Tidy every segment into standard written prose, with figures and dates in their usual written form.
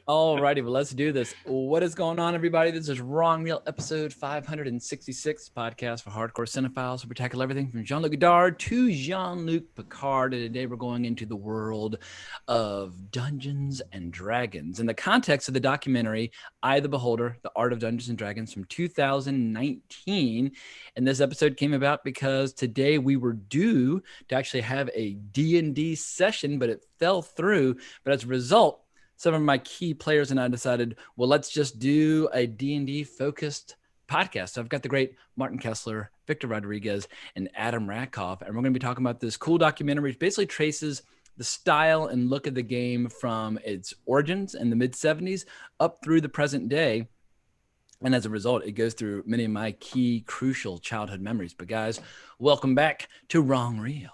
All righty, well, let's do this. What is going on, everybody? This is Wrong Reel, episode 566, podcast for hardcore cinephiles. We tackle everything from Jean-Luc Godard to Jean-Luc Picard. And today we're going into the world of Dungeons and Dragons. In the context of the documentary, I, the Beholder, The Art of Dungeons and Dragons from 2019. And this episode came about because today we were due to actually have a D&D session, but it fell through. But as a result, some of my key players and I decided, well, let's just do a D&D focused podcast. So I've got the great Martin Kessler, Victor Rodriguez, and Adam Rakoff. And we're going to be talking about this cool documentary which basically traces the style and look of the game from its origins in the mid-70s up through the present day. And as a result, it goes through many of my key, crucial childhood memories. But guys, welcome back to Wrong Reel.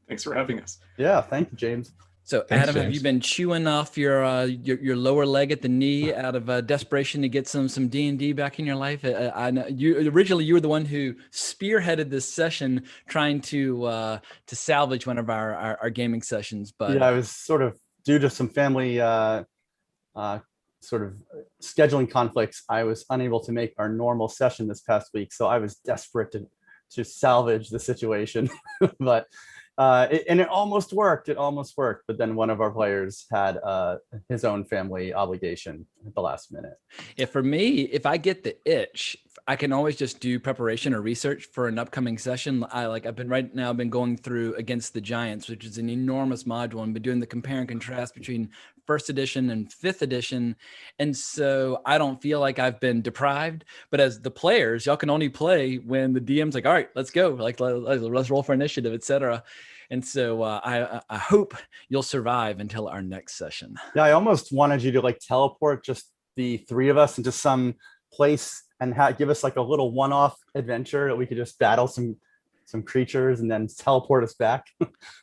Thanks for having us. Yeah, thank you, James. So, Thanks, Adam, James. have you been chewing off your lower leg at the knee out of desperation to get some D&D back in your life? I know you were the one who spearheaded this session, trying to salvage one of our gaming sessions. But yeah, I was sort of due to some family sort of scheduling conflicts. I was unable to make our normal session this past week, so I was desperate to salvage the situation, but. It almost worked. It almost worked. But then one of our players had his own family obligation at the last minute. Yeah, for me, if I get the itch, I can always just do preparation or research for an upcoming session. I've been going through Against the Giants, which is an enormous module, and been doing the compare and contrast between first edition and fifth edition. And so I don't feel like I've been deprived, but as the players, y'all can only play when the DM's like, all right, let's go. Like, let's roll for initiative, etc. And so I hope you'll survive until our next session. Yeah, I almost wanted you to like teleport just the three of us into some place and give us like a little one-off adventure that we could just battle some creatures and then teleport us back.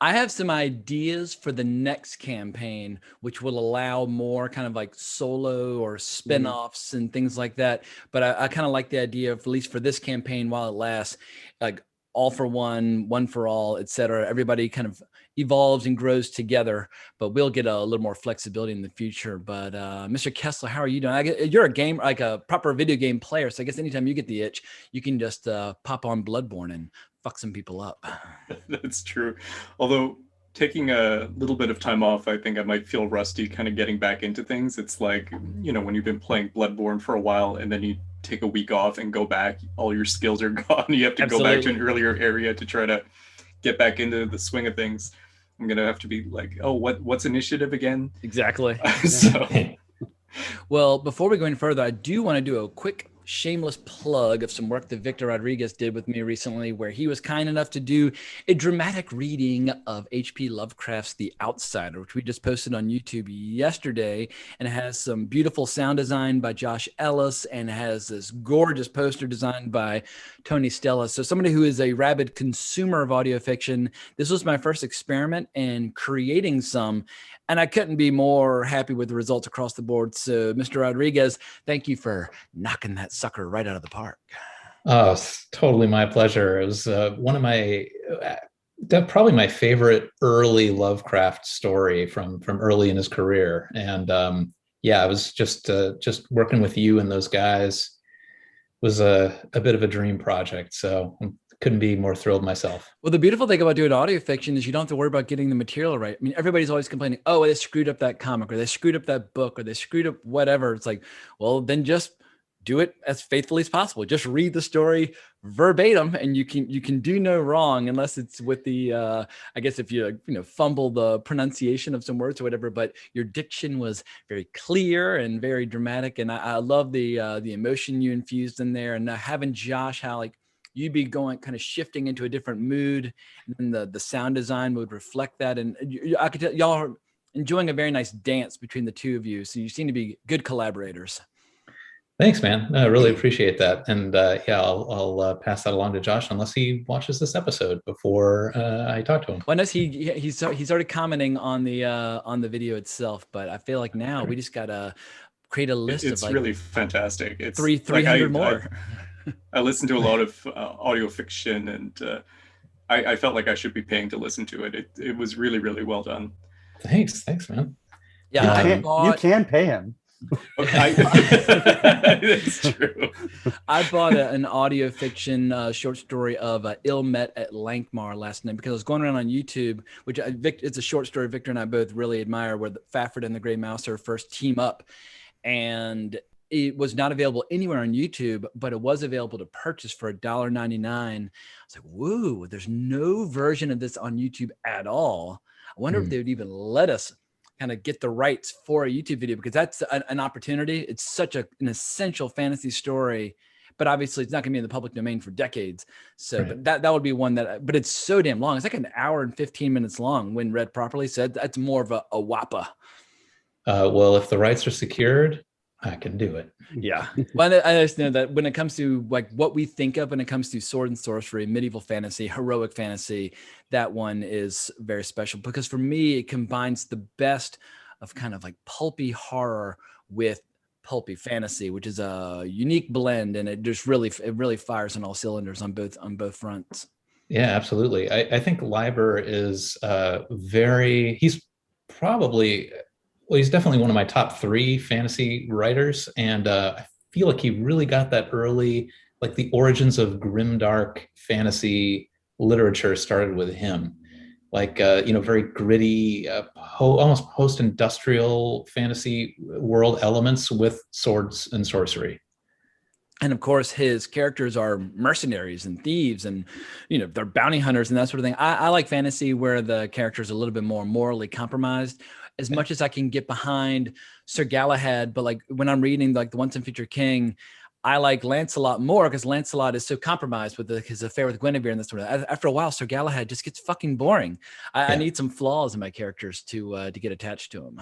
I have some ideas for the next campaign, which will allow more kind of like solo or spin-offs and things like that. But I kind of like the idea of, at least for this campaign while it lasts, like all for one, one for all, etc. Everybody kind of evolves and grows together, but we'll get a little more flexibility in the future. But Mr. Kessler, how are you doing? You're like a proper video game player, so I guess anytime you get the itch, you can just pop on Bloodborne and fuck some people up. That's true. Although taking a little bit of time off, I think I might feel rusty kind of getting back into things. It's like, when you've been playing Bloodborne for a while and then you take a week off and go back, all your skills are gone. You have to go back to an earlier area to try to get back into the swing of things. I'm going to have to be like, oh, what's initiative again? Exactly. So, well, before we go any further, I do want to do a quick shameless plug of some work that Victor Rodriguez did with me recently, where he was kind enough to do a dramatic reading of H.P. Lovecraft's The Outsider, which we just posted on YouTube yesterday, and it has some beautiful sound design by Josh Ellis and has this gorgeous poster designed by Tony Stella. So somebody who is a rabid consumer of audio fiction, this was my first experiment in creating some, and I couldn't be more happy with the results across the board. So, Mr. Rodriguez, thank you for knocking that sucker right out of the park. Oh, it's totally my pleasure. It was one of my, probably my favorite early Lovecraft story from early in his career. And I was just working with you and those guys was a bit of a dream project. So couldn't be more thrilled myself. Well, the beautiful thing about doing audio fiction is you don't have to worry about getting the material right. I mean, everybody's always complaining, oh, they screwed up that comic, or they screwed up that book, or they screwed up whatever. It's like, well, then just do it as faithfully as possible. Just read the story verbatim, and you can do no wrong, unless it's with the I guess if you fumble the pronunciation of some words or whatever. But your diction was very clear and very dramatic, and I love the emotion you infused in there, and having Josh, how like you'd be going kind of shifting into a different mood, and then the sound design would reflect that. And I could tell y'all are enjoying a very nice dance between the two of you. So you seem to be good collaborators. Thanks, man. I really appreciate that. And I'll pass that along to Josh unless he watches this episode before I talk to him. Well, I know he's already commenting on the video itself, but I feel like now we just gotta create a list it's of like really fantastic. It's 300 more. I listen to a lot of audio fiction, and I felt like I should be paying to listen to it. It was really, really well done. Thanks, man. Yeah, You can pay him. That's true. I bought an audio fiction short story of Ill Met at Lankmar last night because I was going around on YouTube, which it's a short story Victor and I both really admire, where the Fafford and the Grey Mouser first team up, and it was not available anywhere on YouTube, but it was available to purchase for $1.99. I was like, whoa, there's no version of this on YouTube at all. I wonder if they would even let us kind of get the rights for a YouTube video, because that's an opportunity. It's such an essential fantasy story, but obviously it's not going to be in the public domain for decades. So, Right. but that would be one but it's so damn long. It's like an hour and 15 minutes long when read properly. So that's more of a whoppa. Well, if the rights are secured, I can do it. Yeah. Well, I understand that when it comes to like what we think of when it comes to sword and sorcery, medieval fantasy, heroic fantasy, that one is very special because for me, it combines the best of kind of like pulpy horror with pulpy fantasy, which is a unique blend, and it really fires on all cylinders on both fronts. Yeah, absolutely. I think Leiber is he's probably, well, he's definitely one of my top 3 fantasy writers. And I feel like he really got that early, like the origins of grimdark fantasy literature started with him. Like, very gritty, almost post-industrial fantasy world elements with swords and sorcery. And of course, his characters are mercenaries and thieves, and they're bounty hunters and that sort of thing. I like fantasy where the characters are a little bit more morally compromised. As much as I can get behind Sir Galahad, but like when I'm reading like the Once and Future King, I like Lancelot more because Lancelot is so compromised with his affair with Guinevere and this sort of. After a while, Sir Galahad just gets fucking boring. I need some flaws in my characters to get attached to him.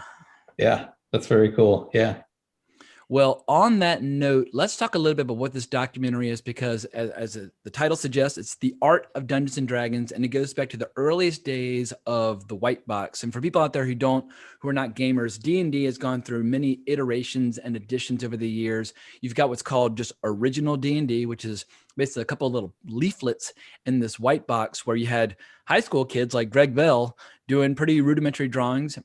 Yeah, that's very cool. Yeah. Well, on that note, let's talk a little bit about what this documentary is, because the title suggests, it's the art of Dungeons and Dragons, and it goes back to the earliest days of the white box. And for people out there who are not gamers, D&D has gone through many iterations and additions over the years. You've got what's called just original D&D, which is basically a couple of little leaflets in this white box where you had high school kids like Greg Bell doing pretty rudimentary drawings.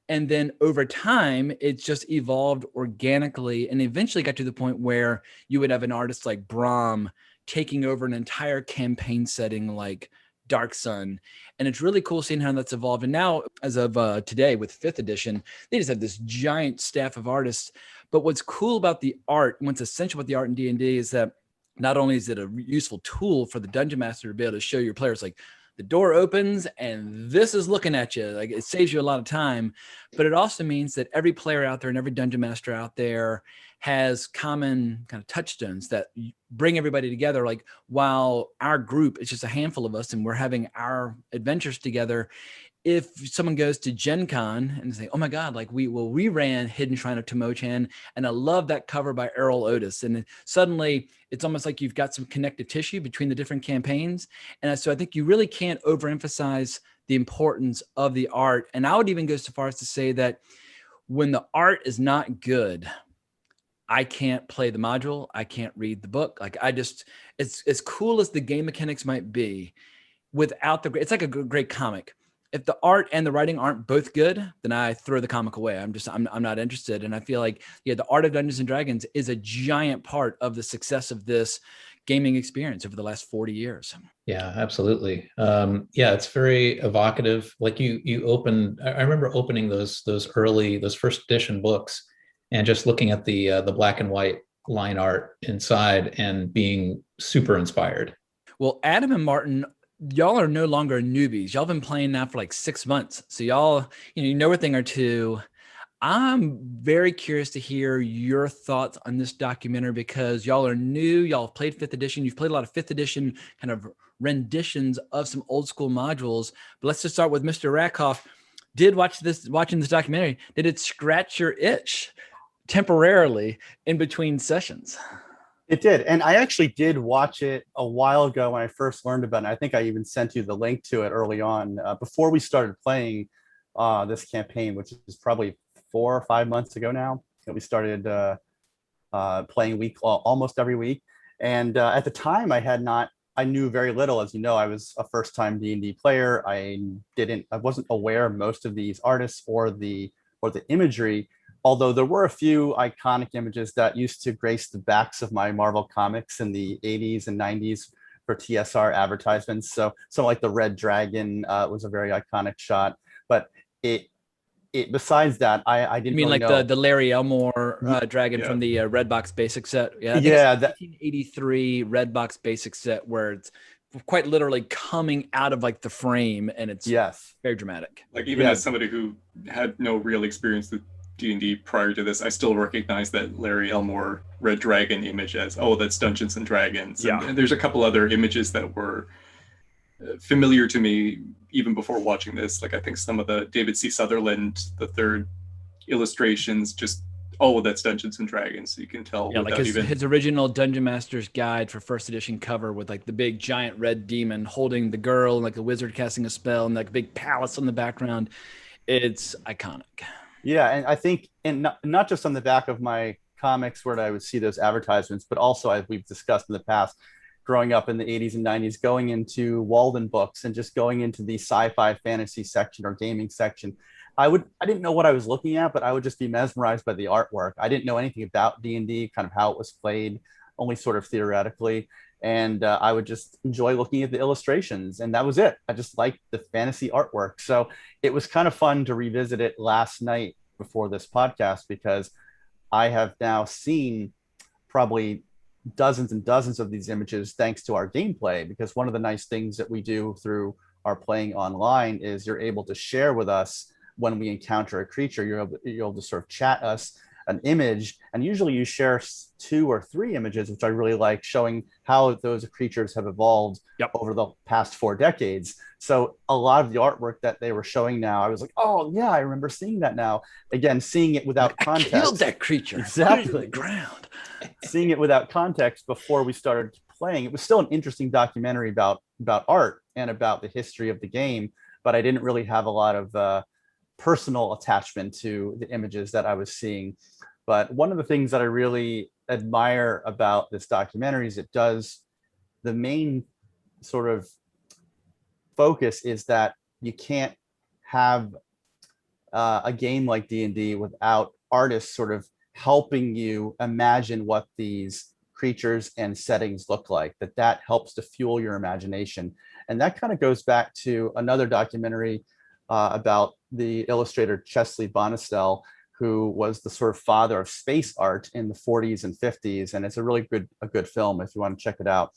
And then over time, it's just evolved organically and eventually got to the point where you would have an artist like Brahm taking over an entire campaign setting like Dark Sun. And it's really cool seeing how that's evolved. And now, as of today with 5th edition, they just have this giant staff of artists. But what's cool about the art, what's essential about the art in D&D is that not only is it a useful tool for the Dungeon Master to be able to show your players like, the door opens and this is looking at you. Like, it saves you a lot of time, but it also means that every player out there and every dungeon master out there has common kind of touchstones that bring everybody together. Like, while our group is just a handful of us and we're having our adventures together, if someone goes to Gen Con and say, oh my God, like we ran Hidden Shrine of Temochan, and I love that cover by Errol Otis. And suddenly it's almost like you've got some connective tissue between the different campaigns. And so I think you really can't overemphasize the importance of the art. And I would even go so far as to say that when the art is not good, I can't play the module. I can't read the book. Like, it's as cool as the game mechanics might be, without it's like a great comic. If the art and the writing aren't both good, then I throw the comic away. I'm not interested. And I feel like, the art of Dungeons and Dragons is a giant part of the success of this gaming experience over the last 40 years. Yeah, absolutely. It's very evocative. Like you open, I remember opening those first edition books and just looking at the black and white line art inside and being super inspired. Well, Adam and Martin, y'all are no longer newbies. Y'all been playing now for like 6 months. So y'all, you know a thing or two. I'm very curious to hear your thoughts on this documentary because y'all are new. Y'all have played 5th edition. You've played a lot of 5th edition kind of renditions of some old school modules. But let's just start with Mr. Rakoff. Watching this documentary, did it scratch your itch temporarily in between sessions? It did. And I actually did watch it a while ago when I first learned about it. I think I even sent you the link to it early on before we started playing this campaign, which is probably 4 or 5 months ago now that we started playing almost every week. And at the time I knew very little. As you know, I was a first time D&D player. I wasn't aware of most of these artists or the or the imagery, although there were a few iconic images that used to grace the backs of my Marvel comics in the 80s and 90s for TSR advertisements. So something like the Red Dragon was a very iconic shot. But besides that, I didn't You mean really like know. the Larry Elmore dragon Yeah. from the Redbox basic set? Yeah, I think Yeah, it's 1983 Redbox basic set where it's quite literally coming out of like the frame, and it's yes. very dramatic. Like even Yeah. as somebody who had no real experience with D&D prior to this, I still recognize that Larry Elmore Red Dragon image as, oh, that's Dungeons and Dragons. Yeah. And there's a couple other images that were familiar to me even before watching this. Like I think some of the David C. Sutherland, the third illustrations, just, oh, that's Dungeons and Dragons. So you can tell Yeah, like without his original Dungeon Master's Guide for first edition cover with like the big giant red demon holding the girl and like the wizard casting a spell and like a big palace on the background. It's iconic. Yeah, and I think, and not just on the back of my comics where I would see those advertisements, but also as we've discussed in the past, growing up in the 80s and 90s, going into Walden books and just going into the sci-fi fantasy section or gaming section. I didn't know what I was looking at, but I would just be mesmerized by the artwork. I didn't know anything about D&D, kind of how it was played, only sort of theoretically. And I would just enjoy looking at the illustrations, and that was it. I just liked the fantasy artwork. So it was kind of fun to revisit it last night before this podcast, because I have now seen probably dozens and dozens of these images thanks to our gameplay. Because one of the nice things that we do through our playing online is you're able to share with us when we encounter a creature. You're able to sort of chat us an image, and usually you share 2 or 3 images, which I really like, showing how those creatures have evolved over the past 4 decades. So a lot of the artwork that they were showing now, I was like, oh yeah, I remember seeing that now. Again, seeing it without context. I killed that creature. Exactly. Put it in the ground. Seeing it without context before we started playing, it was still an interesting documentary about art and about the history of the game, but I didn't really have a lot of personal attachment to the images that I was seeing. But one of the things that I really admire about this documentary is the main sort of focus is that you can't have a game like D&D without artists sort of helping you imagine what these creatures and settings look like, that helps to fuel your imagination. And that kind of goes back to another documentary about the illustrator Chesley Bonestell, who was the sort of father of space art in the 40s and 50s. And it's a really good film if you want to check it out.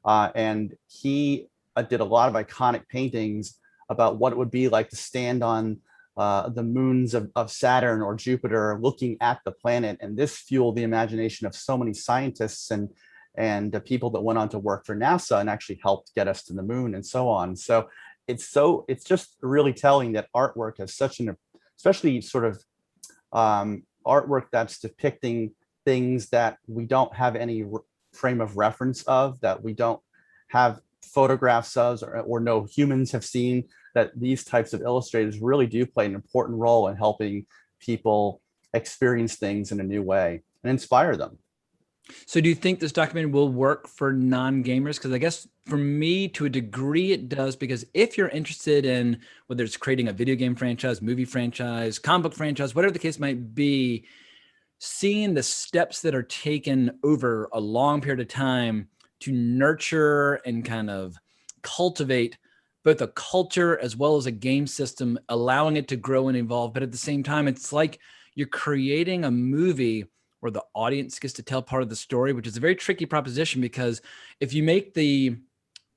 And he did a lot of iconic paintings about what it would be like to stand on the moons of Saturn or Jupiter looking at the planet. And this fueled the imagination of so many scientists and people that went on to work for NASA and actually helped get us to the moon and so on. So it's just really telling that artwork has such an, especially sort of artwork that's depicting things that we don't have any frame of reference of, that we don't have photographs of, or no humans have seen, that these types of illustrators really do play an important role in helping people experience things in a new way and inspire them. So do you think this documentary will work for non-gamers? Because I guess for me, to a degree, it does, because if you're interested in whether it's creating a video game franchise, movie franchise, comic book franchise, whatever the case might be, seeing the steps that are taken over a long period of time to nurture and kind of cultivate both a culture as well as a game system, allowing it to grow and evolve. But at the same time, it's like you're creating a movie where the audience gets to tell part of the story, which is a very tricky proposition, because if you make the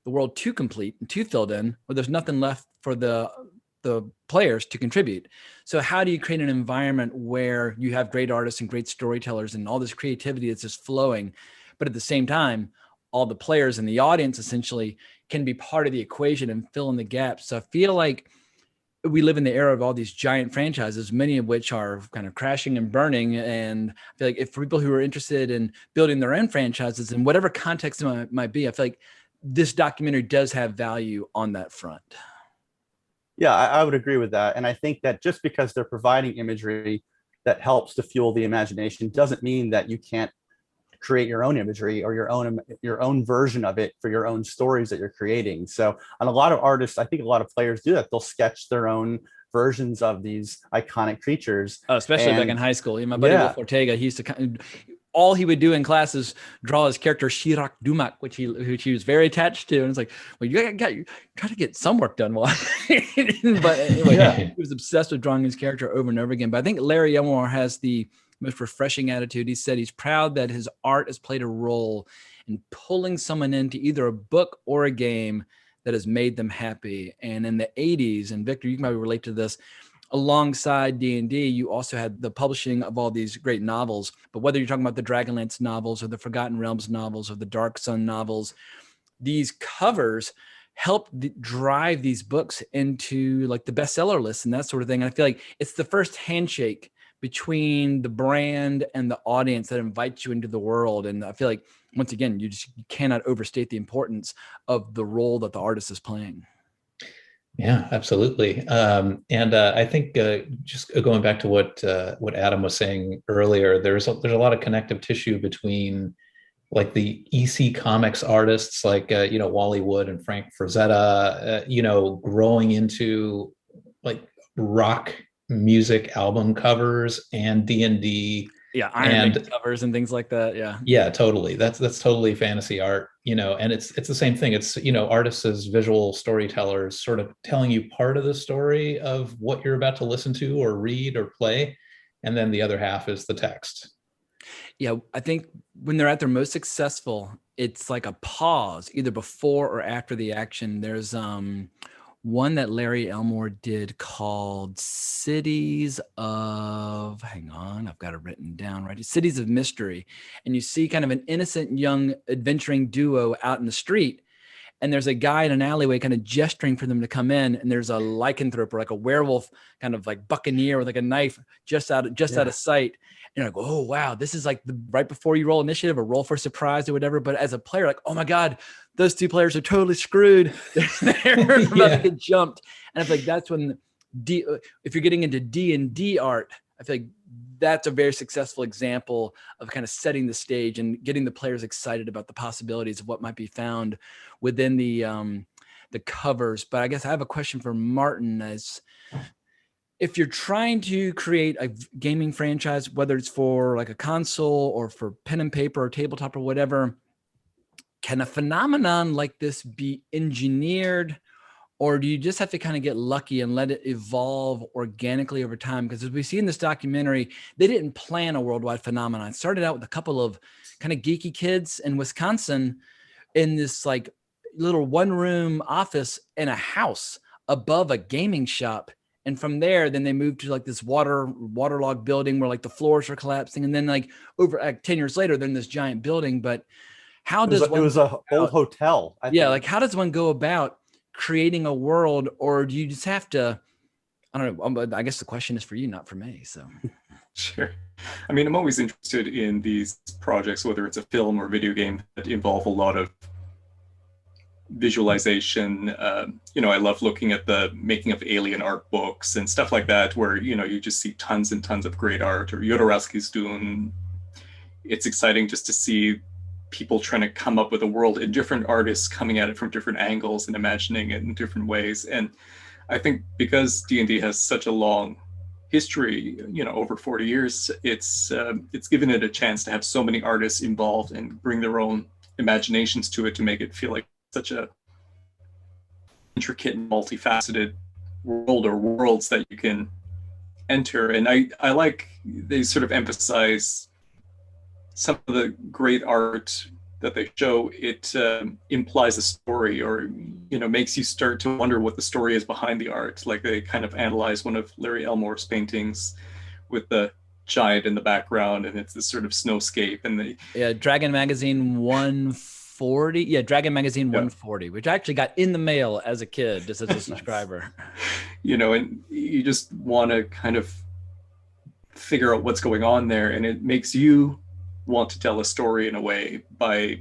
world too complete and too filled in, well, there's nothing left for the players to contribute. So how do you create an environment where you have great artists and great storytellers and all this creativity that's just flowing, but at the same time, all the players and the audience essentially can be part of the equation and fill in the gaps? So I feel like we live in the era of all these giant franchises, many of which are kind of crashing and burning. And I feel like if for people who are interested in building their own franchises in whatever context it might be, I feel like this documentary does have value on that front. Yeah, I would agree with that. And I think that just because they're providing imagery that helps to fuel the imagination doesn't mean that you can't create your own imagery or your own version of it for your own stories that you're creating. So, and a lot of artists, I think a lot of players do that. They'll sketch their own versions of these iconic creatures. Especially back in high school. My buddy Wolf Ortega, he used to all he would do in class is draw his character Shirak Dumak, which he was very attached to. And it's like, well, you got to get some work done. But anyway, he was obsessed with drawing his character over and over again. But I think Larry Elmore has the most refreshing attitude. He said he's proud that his art has played a role in pulling someone into either a book or a game that has made them happy. And in the 80s, and Victor, you can probably relate to this, alongside D&D, you also had the publishing of all these great novels. But whether you're talking about the Dragonlance novels or the Forgotten Realms novels or the Dark Sun novels, these covers helped drive these books into like the bestseller list and that sort of thing. And I feel like it's the first handshake between the brand and the audience that invites you into the world. And I feel like, once again, you cannot overstate the importance of the role that the artist is playing. Yeah, absolutely. And I think just going back to what Adam was saying earlier, there's a lot of connective tissue between like the EC Comics artists like Wally Wood and Frank Frazetta, growing into like rock music album covers and D&D. Yeah, Iron Man covers and things like that. Yeah, totally. That's totally fantasy art, and it's the same thing. It's, artists as visual storytellers sort of telling you part of the story of what you're about to listen to or read or play. And then the other half is the text. Yeah, I think when they're at their most successful, it's like a pause either before or after the action. There's one that Larry Elmore did called Cities of, hang on, I've got it written down, right? Cities of Mystery. And you see kind of an innocent young adventuring duo out in the street. And there's a guy in an alleyway kind of gesturing for them to come in. And there's a lycanthrope or like a werewolf kind of like buccaneer with like a knife just out of sight. And I go, oh, wow, this is like right before you roll initiative or roll for surprise or whatever. But as a player, like, oh my God, those two players are totally screwed. They're about to get jumped. And I feel like that's when if you're getting into D&D art, I feel like that's a very successful example of kind of setting the stage and getting the players excited about the possibilities of what might be found within the covers. But I guess I have a question for Martin. As if you're trying to create a gaming franchise, whether it's for like a console or for pen and paper or tabletop or whatever, can a phenomenon like this be engineered, or do you just have to kind of get lucky and let it evolve organically over time? Because as we see in this documentary, they didn't plan a worldwide phenomenon. It started out with a couple of kind of geeky kids in Wisconsin in this like little one-room office in a house above a gaming shop. And from there, then they moved to like this waterlogged building where like the floors are collapsing. And then like over 10 years later, they're in this giant building. But how does it was an old hotel? I think. Like how does one go about creating a world, or do you just have to, I don't know, I guess the question is for you, not for me. So sure. I mean, I'm always interested in these projects, whether it's a film or video game, that involve a lot of visualization. I love looking at the making of alien art books and stuff like that, where, you just see tons and tons of great art, or Jodorowsky's Dune. It's exciting just to see people trying to come up with a world and different artists coming at it from different angles and imagining it in different ways. And I think because D&D has such a long history, over 40 years, it's given it a chance to have so many artists involved and bring their own imaginations to it to make it feel like such a intricate and multifaceted world or worlds that you can enter. And I like they sort of emphasize some of the great art that they show. It implies a story, or makes you start to wonder what the story is behind the art. Like they kind of analyze one of Larry Elmore's paintings with the giant in the background, and it's this sort of snowscape. And Dragon Magazine 140. Dragon Magazine 140, which I actually got in the mail as a kid, just as a subscriber. And you just want to kind of figure out what's going on there, and it makes you want to tell a story in a way by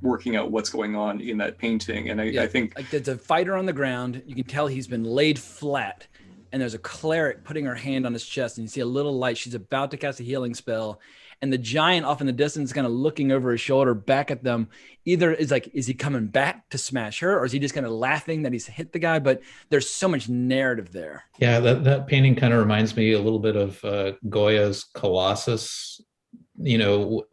working out what's going on in that painting. And I think like there's a fighter on the ground. You can tell he's been laid flat. and there's a cleric putting her hand on his chest, and you see a little light. She's about to cast a healing spell, and the giant off in the distance, kind of looking over his shoulder back at them, either is like, is he coming back to smash her, or is he just kind of laughing that he's hit the guy? But there's so much narrative there. Yeah, that painting kind of reminds me a little bit of Goya's Colossus. You know,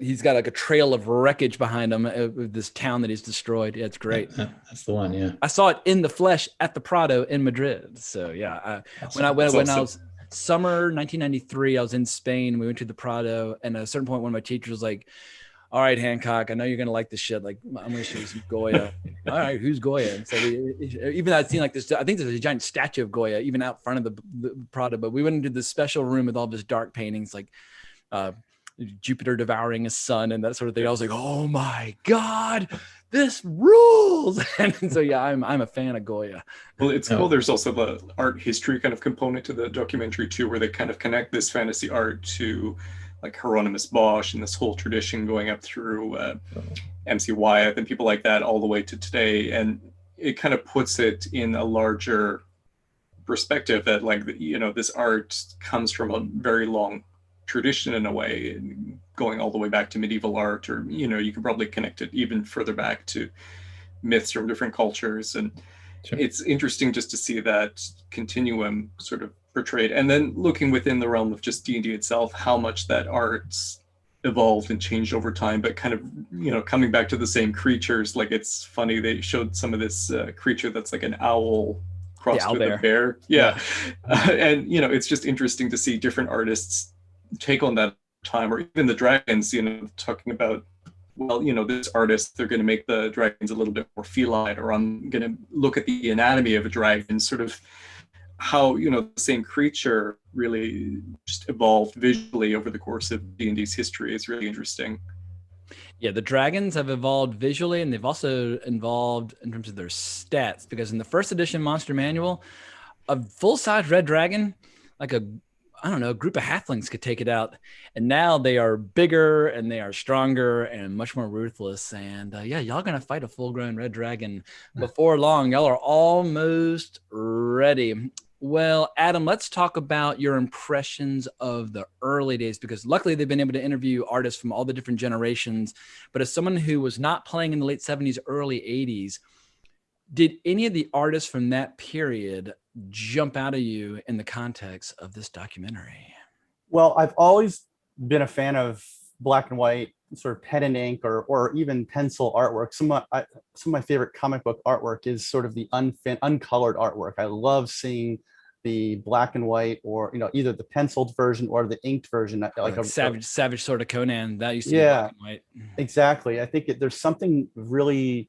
he's got like a trail of wreckage behind him of this town that he's destroyed. Yeah, it's great. That's the one. Yeah, I saw it in the flesh at the Prado in Madrid. So yeah, when I was summer 1993, I was in Spain. We went to the Prado, and at a certain point, one of my teachers was like, "All right, Hancock, I know you're gonna like this shit. Like, I'm gonna show you some Goya." All right, who's Goya? And so even I'd seen like this. I think there's a giant statue of Goya even out front of the Prado. But we went into this special room with all this dark paintings, like Jupiter devouring his son and that sort of thing. I was like, oh my God, this rules. And so, yeah, I'm a fan of Goya. Well, it's cool. There's also the art history kind of component to the documentary too, where they kind of connect this fantasy art to like Hieronymus Bosch and this whole tradition going up through MC Wyeth and people like that all the way to today. And it kind of puts it in a larger perspective that, like, you know, this art comes from a very long tradition in a way, going all the way back to medieval art, or, you know, you can probably connect it even further back to myths from different cultures. And sure, it's interesting just to see that continuum sort of portrayed, and then looking within the realm of just D&D itself, how much that art's evolved and changed over time, but kind of, you know, coming back to the same creatures. Like, it's funny, they showed some of this creature that's like an owl crossed with a bear. Yeah. And, you know, it's just interesting to see different artists take on that time, or even the dragons, you know, talking about, well, you know, this artist, they're going to make the dragons a little bit more feline, or I'm going to look at the anatomy of a dragon, sort of how, you know, the same creature really just evolved visually over the course of D&D's history is really interesting. Yeah, the dragons have evolved visually, and they've also evolved in terms of their stats, because in the first edition Monster Manual, a full-size red dragon, like a group of halflings could take it out. And now they are bigger and they are stronger and much more ruthless. And yeah, y'all gonna fight a full-grown red dragon before long. Y'all are almost ready. Well, Adam, let's talk about your impressions of the early days, because luckily they've been able to interview artists from all the different generations. But as someone who was not playing in the late 70s, early 80s, did any of the artists from that period jump out of you in the context of this documentary? Well, I've always been a fan of black and white, sort of pen and ink, or even pencil artwork. Some of my favorite comic book artwork is sort of the uncolored artwork. I love seeing the black and white, or, you know, either the penciled version or the inked version, like a savage sort of Conan that used to be black and white. Exactly. I think there's something really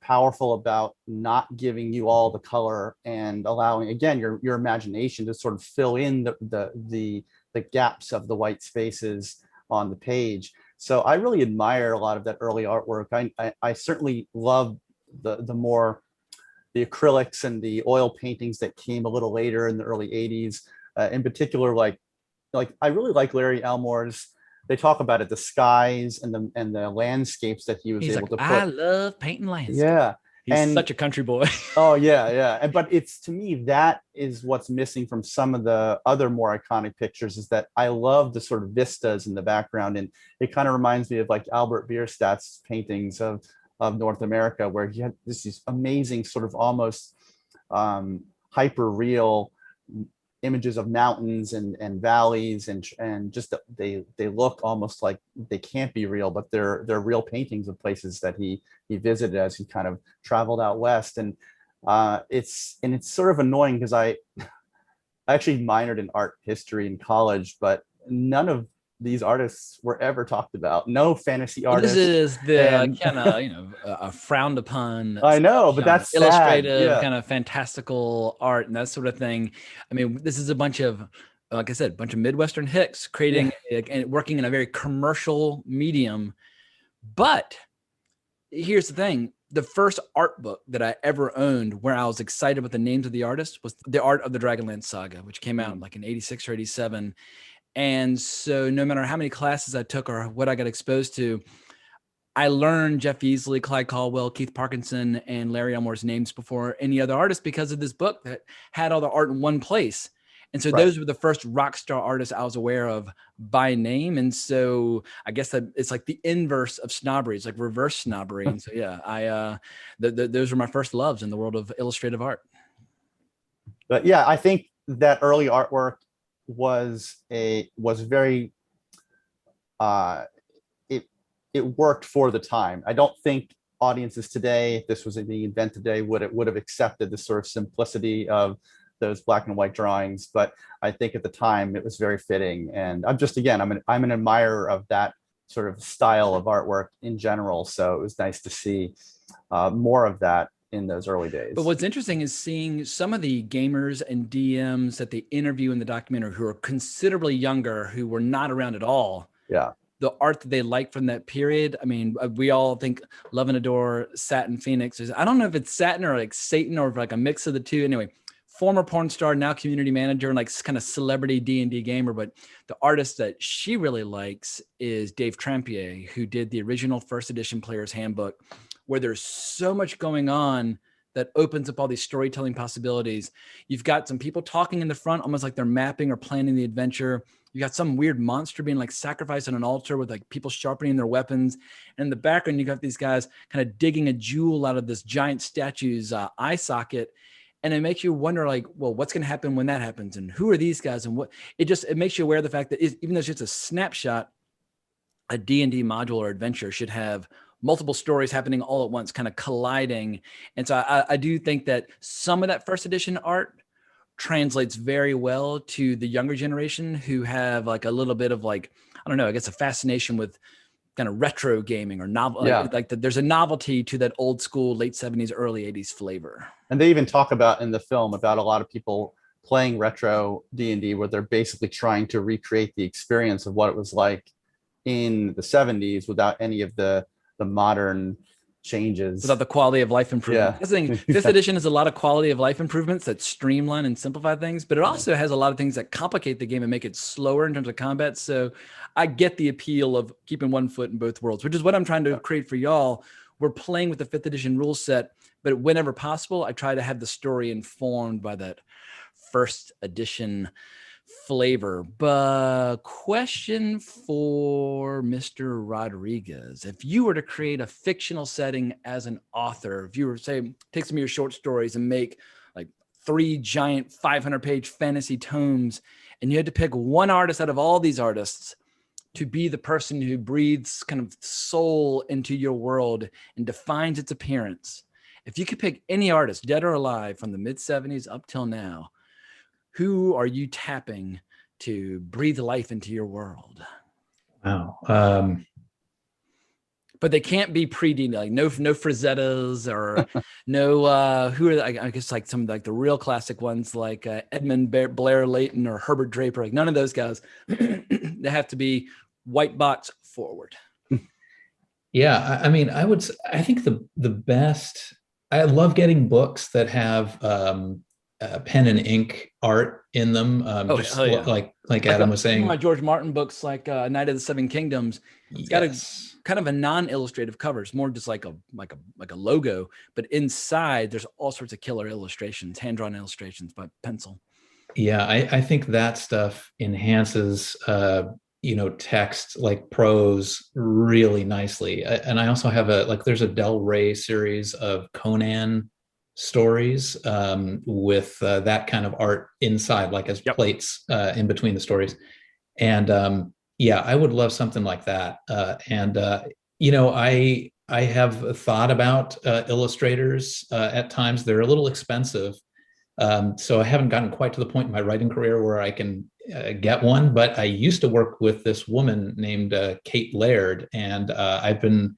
powerful about not giving you all the color and allowing, again, your imagination to sort of fill in the gaps of the white spaces on the page. So I really admire a lot of that early artwork. I certainly love the acrylics and the oil paintings that came a little later in the early 80s. In particular, like I really like Larry Elmore's. They talk about it, the skies and the landscapes that he was able to put. I love painting landscapes. Yeah. He's such a country boy. Oh, yeah. But it's, to me, that is what's missing from some of the other more iconic pictures, is that I love the sort of vistas in the background. And it kind of reminds me of like Albert Bierstadt's paintings of North America, where he had these amazing sort of almost hyper real images of mountains and valleys, and just they look almost like they can't be real, but they're real paintings of places that he visited as he kind of traveled out west. And it's sort of annoying, because I actually minored in art history in college, but none of these artists were ever talked about. No fantasy artists. This is the kind of, a frowned upon. I know, but that's illustrative, kind of fantastical art and that sort of thing. I mean, this is a bunch of, like I said, a bunch of Midwestern hicks creating and working in a very commercial medium. But here's the thing. The first art book that I ever owned, where I was excited about the names of the artists, was The Art of the Dragonlance Saga, which came out like in 86 or 87. And so no matter how many classes I took or what I got exposed to, I learned Jeff Easley, Clyde Caldwell, Keith Parkinson, and Larry Elmore's names before any other artist because of this book that had all the art in one place. And so those were the first rock star artists I was aware of by name. And so I guess that it's like the inverse of snobbery. It's like reverse snobbery. And so, yeah, those were my first loves in the world of illustrative art. But yeah, I think that early artwork was very, it worked for the time. I don't think audiences today, if this was being invented today, would have accepted the sort of simplicity of those black and white drawings, but I think at the time it was very fitting. And I'm an admirer of that sort of style of artwork in general. So it was nice to see more of that in those early days. But what's interesting is seeing some of the gamers and DMs that they interview in the documentary who are considerably younger, who were not around at all. Yeah. The art that they like from that period. I mean, we all think Love and Adore, Satin Phoenix. I don't know if it's Satin or like Satan or like a mix of the two. Anyway, former porn star, now community manager and like kind of celebrity D&D gamer. But the artist that she really likes is Dave Trampier, who did the original first edition Player's Handbook, where there's so much going on that opens up all these storytelling possibilities. You've got some people talking in the front, almost like they're mapping or planning the adventure. You got some weird monster being like sacrificed on an altar with like people sharpening their weapons. And in the background, you got these guys kind of digging a jewel out of this giant statue's eye socket. And it makes you wonder, like, well, what's going to happen when that happens? And who are these guys? And what it makes you aware of the fact that even though it's just a snapshot, a D&D module or adventure should have multiple stories happening all at once, kind of colliding. And so I do think that some of that first edition art translates very well to the younger generation who have like a little bit of like, I don't know, I guess a fascination with kind of retro gaming or novel, like there's a novelty to that old school late 70s, early 80s flavor. And they even talk about in the film about a lot of people playing retro D&D where they're basically trying to recreate the experience of what it was like in the 70s without any of the modern changes, without the quality of life improvement. That's the thing. Fifth edition has a lot of quality of life improvements that streamline and simplify things, but it also has a lot of things that complicate the game and make it slower in terms of combat. So I get the appeal of keeping one foot in both worlds, which is what I'm trying to create for y'all. We're playing with the fifth edition rule set, but whenever possible, I try to have the story informed by that first edition flavor. But question for Mr. Rodriguez: if you were to create a fictional setting as an author, if you were to say, take some of your short stories and make like 3 giant 500-page fantasy tomes, and you had to pick one artist out of all these artists to be the person who breathes kind of soul into your world and defines its appearance, if you could pick any artist, dead or alive, from the mid-70s up till now, who are you tapping to breathe life into your world? Wow. But they can't be pre-D&D, like no Frazettas or no, who are, I guess like some like the real classic ones like Edmund Blair Layton or Herbert Draper, like none of those guys. They have to be white box forward. Yeah, I mean, I think the best, I love getting books that have pen and ink art in them. Like Adam was saying. My George Martin books, like Night of the Seven Kingdoms, it's got a kind of a non-illustrative cover. It's more just like a logo, but inside there's all sorts of killer illustrations, hand-drawn illustrations by pencil. Yeah, I think that stuff enhances text, like prose, really nicely. And I also have there's a Del Rey series of Conan stories with that kind of art inside, like as plates in between the stories. And I would love something like that. I have thought about illustrators at times. They're a little expensive. So I haven't gotten quite to the point in my writing career where I can get one, but I used to work with this woman named Kate Laird, and I've been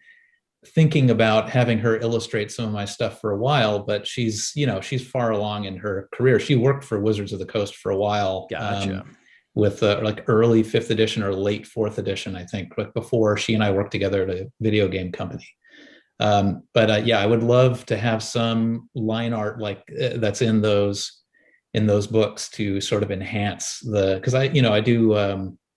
thinking about having her illustrate some of my stuff for a while, but she's far along in her career. She worked for Wizards of the Coast for a while. Gotcha. With like early 5th edition or late 4th edition, I think, but before she and I worked together at a video game company. I would love to have some line art like that's in those books to sort of enhance because I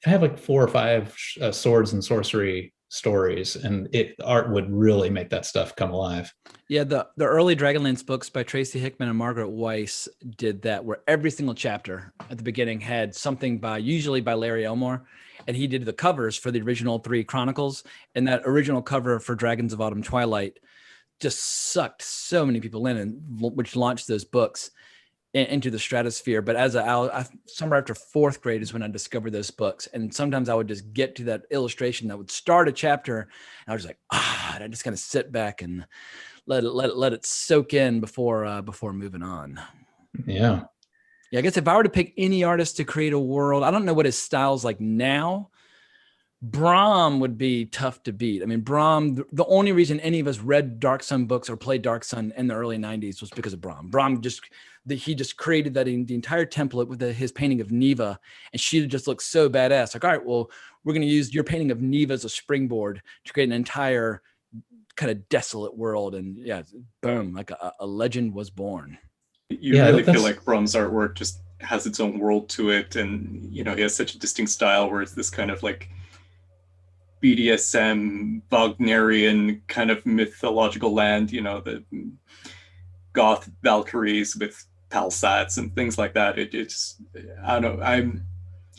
have like 4 or 5 swords and sorcery stories, and art would really make that stuff come alive. Yeah, the early Dragonlance books by Tracy Hickman and Margaret Weiss did that, where every single chapter at the beginning had something usually by Larry Elmore, and he did the covers for the original 3 Chronicles, and that original cover for Dragons of Autumn Twilight just sucked so many people in, and which launched those books into the stratosphere. But as somewhere after 4th grade is when I discovered those books, and sometimes I would just get to that illustration that would start a chapter, and I was like, and I just kind of sit back and let it soak in before moving on. Yeah, I guess if I were to pick any artist to create a world, I don't know what his style's like now. Brom would be tough to beat. I mean, Brom, the only reason any of us read Dark Sun books or played Dark Sun in the early 90s was because of Brom. Brom he just created that in the entire template with his painting of Neva, and she just looks so badass. Like, all right, well, we're going to use your painting of Neva as a springboard to create an entire kind of desolate world. And yeah, boom, like a legend was born. You really feel like Brom's artwork just has its own world to it. And, he has such a distinct style where it's this kind of like BDSM, Wagnerian kind of mythological land, the goth Valkyries with Palsats and things like that. It's, I don't know,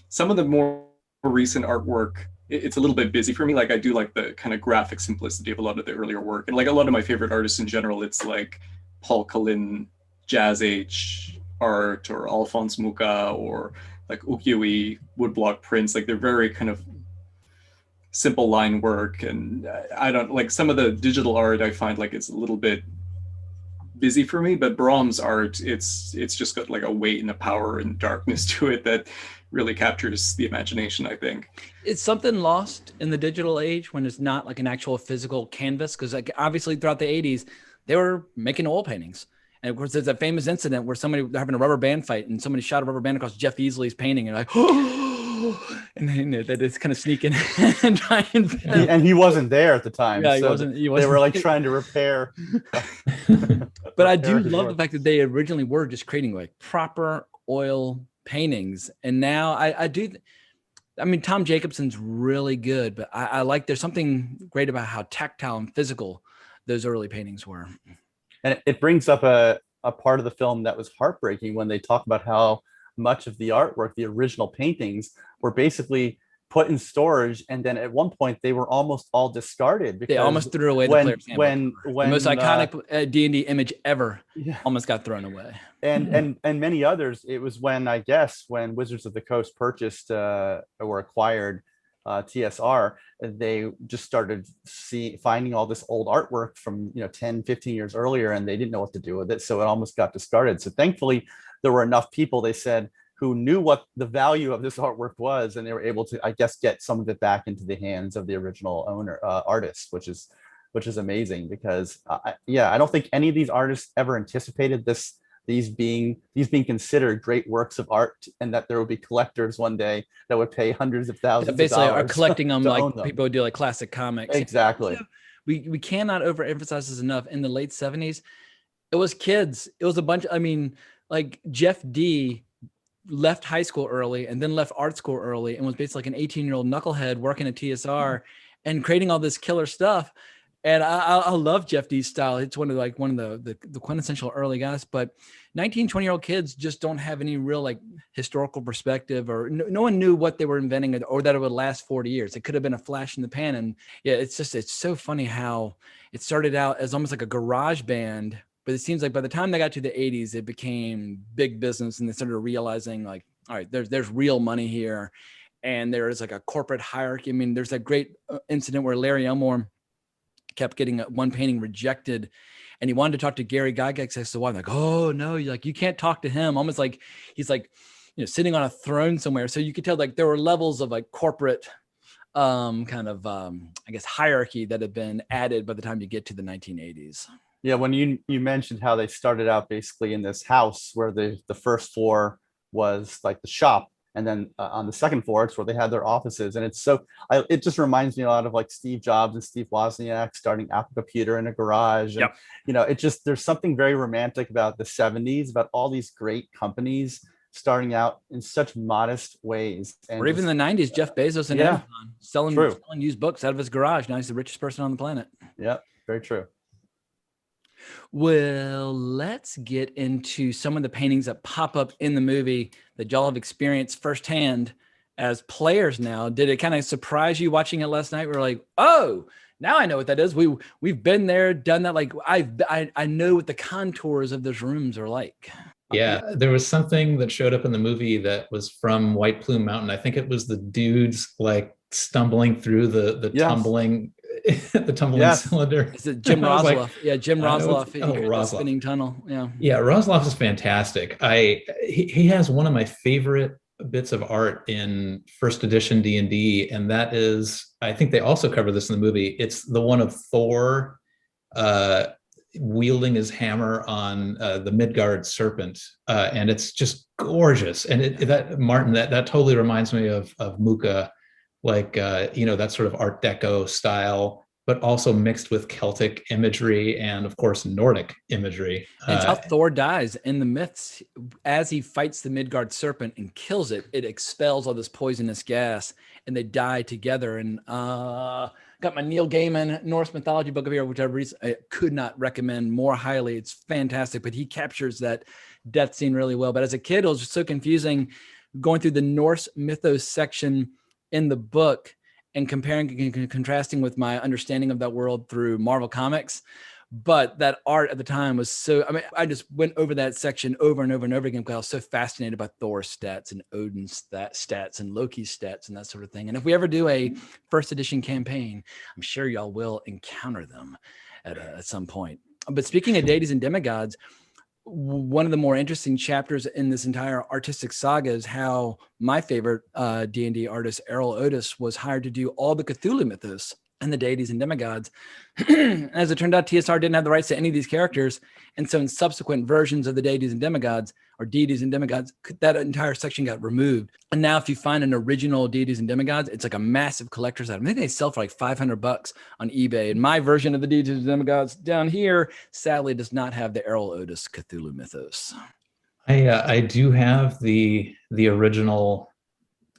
some of the more recent artwork, it's a little bit busy for me. Like, I do like the kind of graphic simplicity of a lot of the earlier work. And like a lot of my favorite artists in general, it's like Paul Kalin, Jazz Age art, or Alphonse Mucha, or like ukiyo-e woodblock prints. Like, they're very kind of simple line work, and I don't like some of the digital art. I find like it's a little bit busy for me, but Brom's art, it's just got like a weight and a power and darkness to it that really captures the imagination, I think. It's something lost in the digital age when it's not like an actual physical canvas, because like obviously throughout the 80s they were making oil paintings. And of course, there's a famous incident where they're having a rubber band fight, and somebody shot a rubber band across Jeff Easley's painting, and like, and they just kind of sneak in and try and he wasn't there at the time. Yeah, so he wasn't. They were like trying to repair. But I do love the fact that they originally were just creating like proper oil paintings, and now I do. I mean, Tom Jacobson's really good, but I like there's something great about how tactile and physical those early paintings were. And it brings up a part of the film that was heartbreaking when they talk about how much of the artwork, the original paintings, were basically put in storage, and then at one point they were almost all discarded because they almost threw away the player's handbook. The most iconic D&D image ever almost got thrown away. And many others. It was when Wizards of the Coast purchased or acquired TSR, they just started finding all this old artwork from 10, 15 years earlier, and they didn't know what to do with it, so it almost got discarded. So thankfully there were enough people, they said, who knew what the value of this artwork was, and they were able to, I guess, get some of it back into the hands of the original owner artists, which is amazing, because I don't think any of these artists ever anticipated these being considered great works of art, and that there would be collectors one day that would pay hundreds of thousands basically of dollars are collecting them like them. People would do like classic comics. Exactly. We cannot overemphasize this enough. In the late 70s, it was kids. It was a bunch. I mean, like Jeff D left high school early and then left art school early and was basically like an 18-year-old knucklehead working at TSR and creating all this killer stuff. And I love Jeff D's style. It's one of the quintessential early guys. But 19, 20-year-old kids just don't have any real like historical perspective, or no one knew what they were inventing, or that it would last 40 years. It could have been a flash in the pan. And yeah, it's so funny how it started out as almost like a garage band, but it seems like by the time they got to the 80s, it became big business, and they started realizing like, all right, there's real money here, and there is like a corporate hierarchy. I mean, there's that great incident where Larry Elmore kept getting one painting rejected, and he wanted to talk to Gary Gygax as to why. I'm like, oh no, you can't talk to him. Almost like he's like, sitting on a throne somewhere. So you could tell like there were levels of like corporate I guess hierarchy that had been added by the time you get to the 1980s. Yeah, when you mentioned how they started out basically in this house where the first floor was like the shop, and then on the second floor it's where they had their offices, and it just reminds me a lot of like Steve Jobs and Steve Wozniak starting Apple Computer in a garage. And, yep. there's something very romantic about the 70s, about all these great companies starting out in such modest ways. And or even in the 90s, Jeff Bezos and Yeah. Amazon selling used books out of his garage. Now he's the richest person on the planet. Yeah, very true. Well, let's get into some of the paintings that pop up in the movie that y'all have experienced firsthand as players now. Did it kind of surprise you watching it last night? We were like, oh, now I know what that is. We've been there, done that. Like I know what the contours of those rooms are like. Yeah, there was something that showed up in the movie that was from White Plume Mountain. I think it was the dudes like stumbling through the tumbling the tumbling cylinder. Is it Jim Rosloff? Like, yeah, Jim Rosloff. Rosloff. Spinning tunnel. Yeah. Yeah, Rosloff is fantastic. He has one of my favorite bits of art in first edition D&D, and that is, I think they also cover this in the movie. It's the one of Thor wielding his hammer on the Midgard serpent, and it's just gorgeous. And that totally reminds me of Muka, like that sort of Art Deco style, but also mixed with Celtic imagery and of course Nordic imagery. And how Thor dies in the myths as he fights the Midgard serpent and kills it. It expels all this poisonous gas, and they die together. And got my Neil Gaiman Norse mythology book over here, which I could not recommend more highly. It's fantastic, but he captures that death scene really well. But as a kid, it was just so confusing going through the Norse mythos section in the book and comparing and contrasting with my understanding of that world through Marvel Comics. But that art at the time was so, I just went over that section over and over and over again because I was so fascinated by Thor's stats and Odin's stats and Loki's stats and that sort of thing. And if we ever do a first edition campaign, I'm sure y'all will encounter them at some point. But speaking of deities and demigods, one of the more interesting chapters in this entire artistic saga is how my favorite D&D artist, Errol Otis, was hired to do all the Cthulhu mythos and the deities and demigods. As it turned out, TSR didn't have the rights to any of these characters. And so in subsequent versions of the deities and demigods, or deities and demigods, that entire section got removed. And now if you find an original deities and demigods, it's like a massive collector's item. I think they sell for like $500 on eBay. And my version of the deities and demigods down here, sadly, does not have the Errol Otis Cthulhu mythos. I do have the original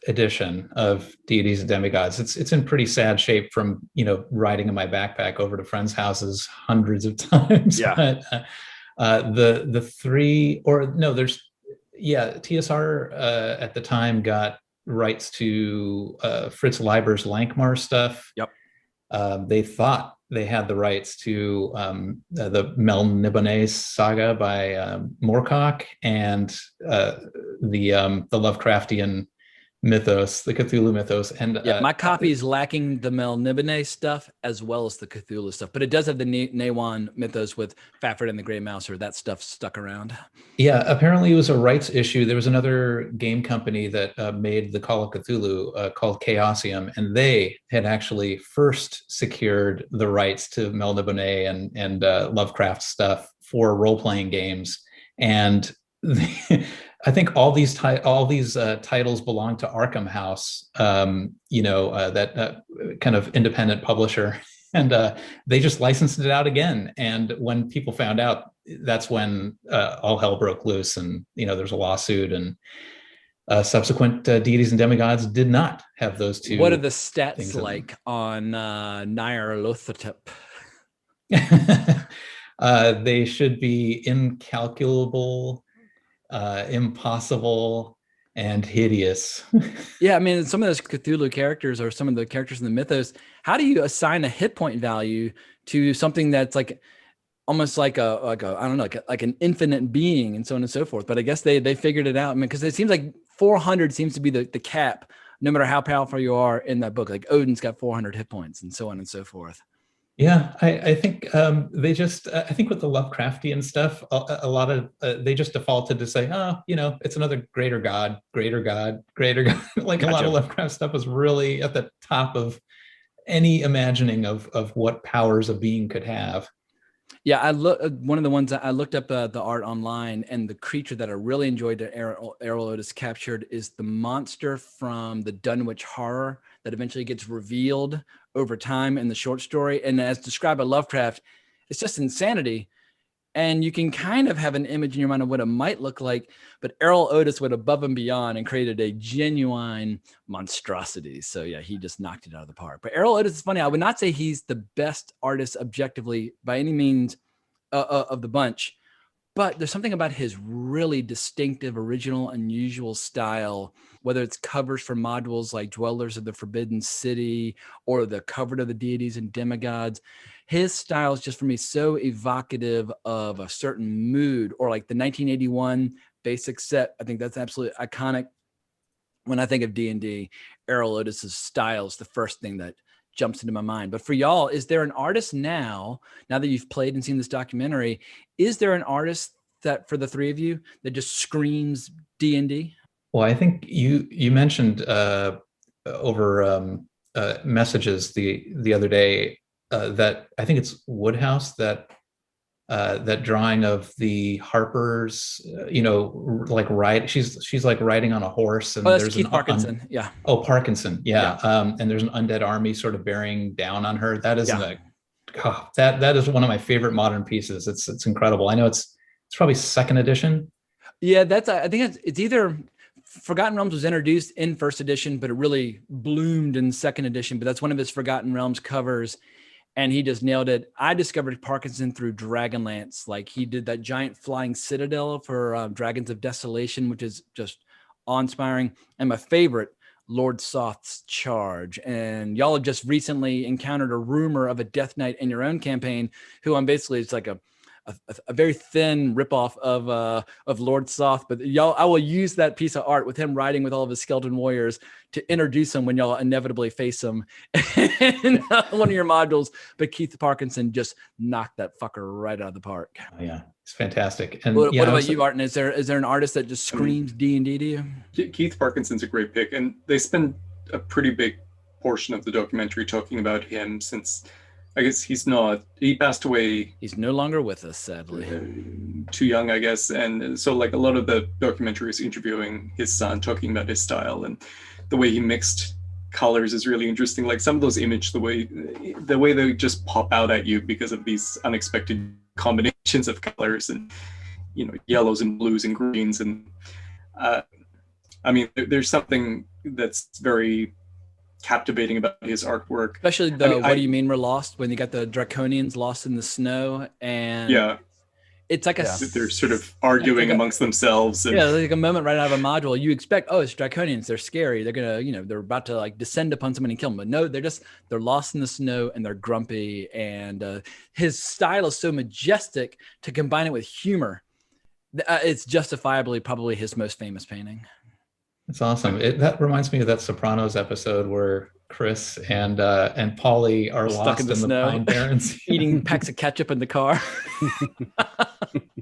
edition of Deities and Demigods. It's in pretty sad shape from riding in my backpack over to friends' houses hundreds of times. Yeah. But TSR at the time got rights to Fritz Leiber's Lankmar stuff. Yep. They thought they had the rights to the Melniboné saga by Moorcock and the Lovecraftian mythos, the Cthulhu mythos. And my copy is lacking the Melniboné stuff as well as the Cthulhu stuff, but it does have the Nawan mythos with Fafhrd and the Grey Mouse, or that stuff stuck around. Yeah, apparently it was a rights issue. There was another game company that made the Call of Cthulhu called Chaosium, and they had actually first secured the rights to Melniboné and Lovecraft stuff for role-playing games. And I think all these titles belong to Arkham House, that kind of independent publisher, and they just licensed it out again. And when people found out, that's when all hell broke loose, and there's a lawsuit, and subsequent Deities and Demigods did not have those two. What are the stats like on Nyarlathotep? They should be incalculable, impossible, and hideous. Yeah, some of those Cthulhu characters or some of the characters in the mythos, how do you assign a hit point value to something that's like almost like like an infinite being and so on and so forth? But I guess they figured it out. Because it seems like 400 seems to be the cap, no matter how powerful you are in that book. Like Odin's got 400 hit points and so on and so forth. Yeah, I think they just, I think with the Lovecraftian stuff, a lot of, they just defaulted to say, it's another greater God. Like gotcha. A lot of Lovecraft stuff was really at the top of any imagining of what powers a being could have. Yeah, one of the ones I looked up the art online, and the creature that I really enjoyed that Errol Otis captured is the monster from the Dunwich Horror that eventually gets revealed over time in the short story. And as described by Lovecraft, it's just insanity. and you can kind of have an image in your mind of what it might look like, but Errol Otis went above and beyond and created a genuine monstrosity. So yeah, he just knocked it out of the park. But Errol Otis is funny. I would not say he's the best artist objectively by any means of the bunch, but there's something about his really distinctive, original, unusual style, whether it's covers for modules like Dwellers of the Forbidden City or the cover to the Deities and Demigods. His style is just for me so evocative of a certain mood, or like the 1981 basic set. I think that's absolutely iconic. When I think of D&D, Errol Otis's style is the first thing that jumps into my mind. But for y'all, is there an artist now that you've played and seen this documentary, is there an artist that for the three of you that just screams D&D? Well, I think you mentioned over messages the other day that I think it's Woodhouse that drawing of the Harpers, like she's like riding on a horse, and there's Keith Parkinson. Yeah. Oh, Parkinson. Yeah. And there's an undead army sort of bearing down on her. That is that is one of my favorite modern pieces. It's incredible. I know it's probably second edition. Yeah, I think it's either Forgotten Realms was introduced in first edition, but it really bloomed in second edition. But that's one of his Forgotten Realms covers, and he just nailed it. I discovered Parkinson through Dragonlance. Like, he did that giant flying citadel for Dragons of Desolation, which is just awe-inspiring. And my favorite, Lord Soth's Charge. And y'all have just recently encountered a rumor of a Death Knight in your own campaign, who I'm basically, it's like a very thin ripoff of Lord Soth, but y'all, I will use that piece of art with him riding with all of his skeleton warriors to introduce him when y'all inevitably face him in one of your modules. But Keith Parkinson just knocked that fucker right out of the park. Oh, yeah, it's fantastic. And what about you, Artin? Is there an artist that just screams D&D to you? Keith Parkinson's a great pick, and they spend a pretty big portion of the documentary talking about him, since I guess he passed away. He's no longer with us, sadly. Too young, I guess. And so like a lot of the documentary is interviewing his son, talking about his style, and the way he mixed colors is really interesting. Like some of those images, the way they just pop out at you because of these unexpected combinations of colors, and, yellows and blues and greens. And I mean, there's something that's very captivating about his artwork, especially what do you mean we're lost, when you got the Draconians lost in the snow, and it's like they're sort of arguing amongst themselves, and like a moment right out of a module you expect, it's Draconians, they're scary, they're gonna they're about to like descend upon somebody and kill them, but no, they're lost in the snow and they're grumpy. And his style is so majestic, to combine it with humor, it's justifiably probably his most famous painting. It's awesome. That reminds me of that Sopranos episode where Chris and Paulie are stuck lost in the snow, Pine Barrens, eating packs of ketchup in the car. A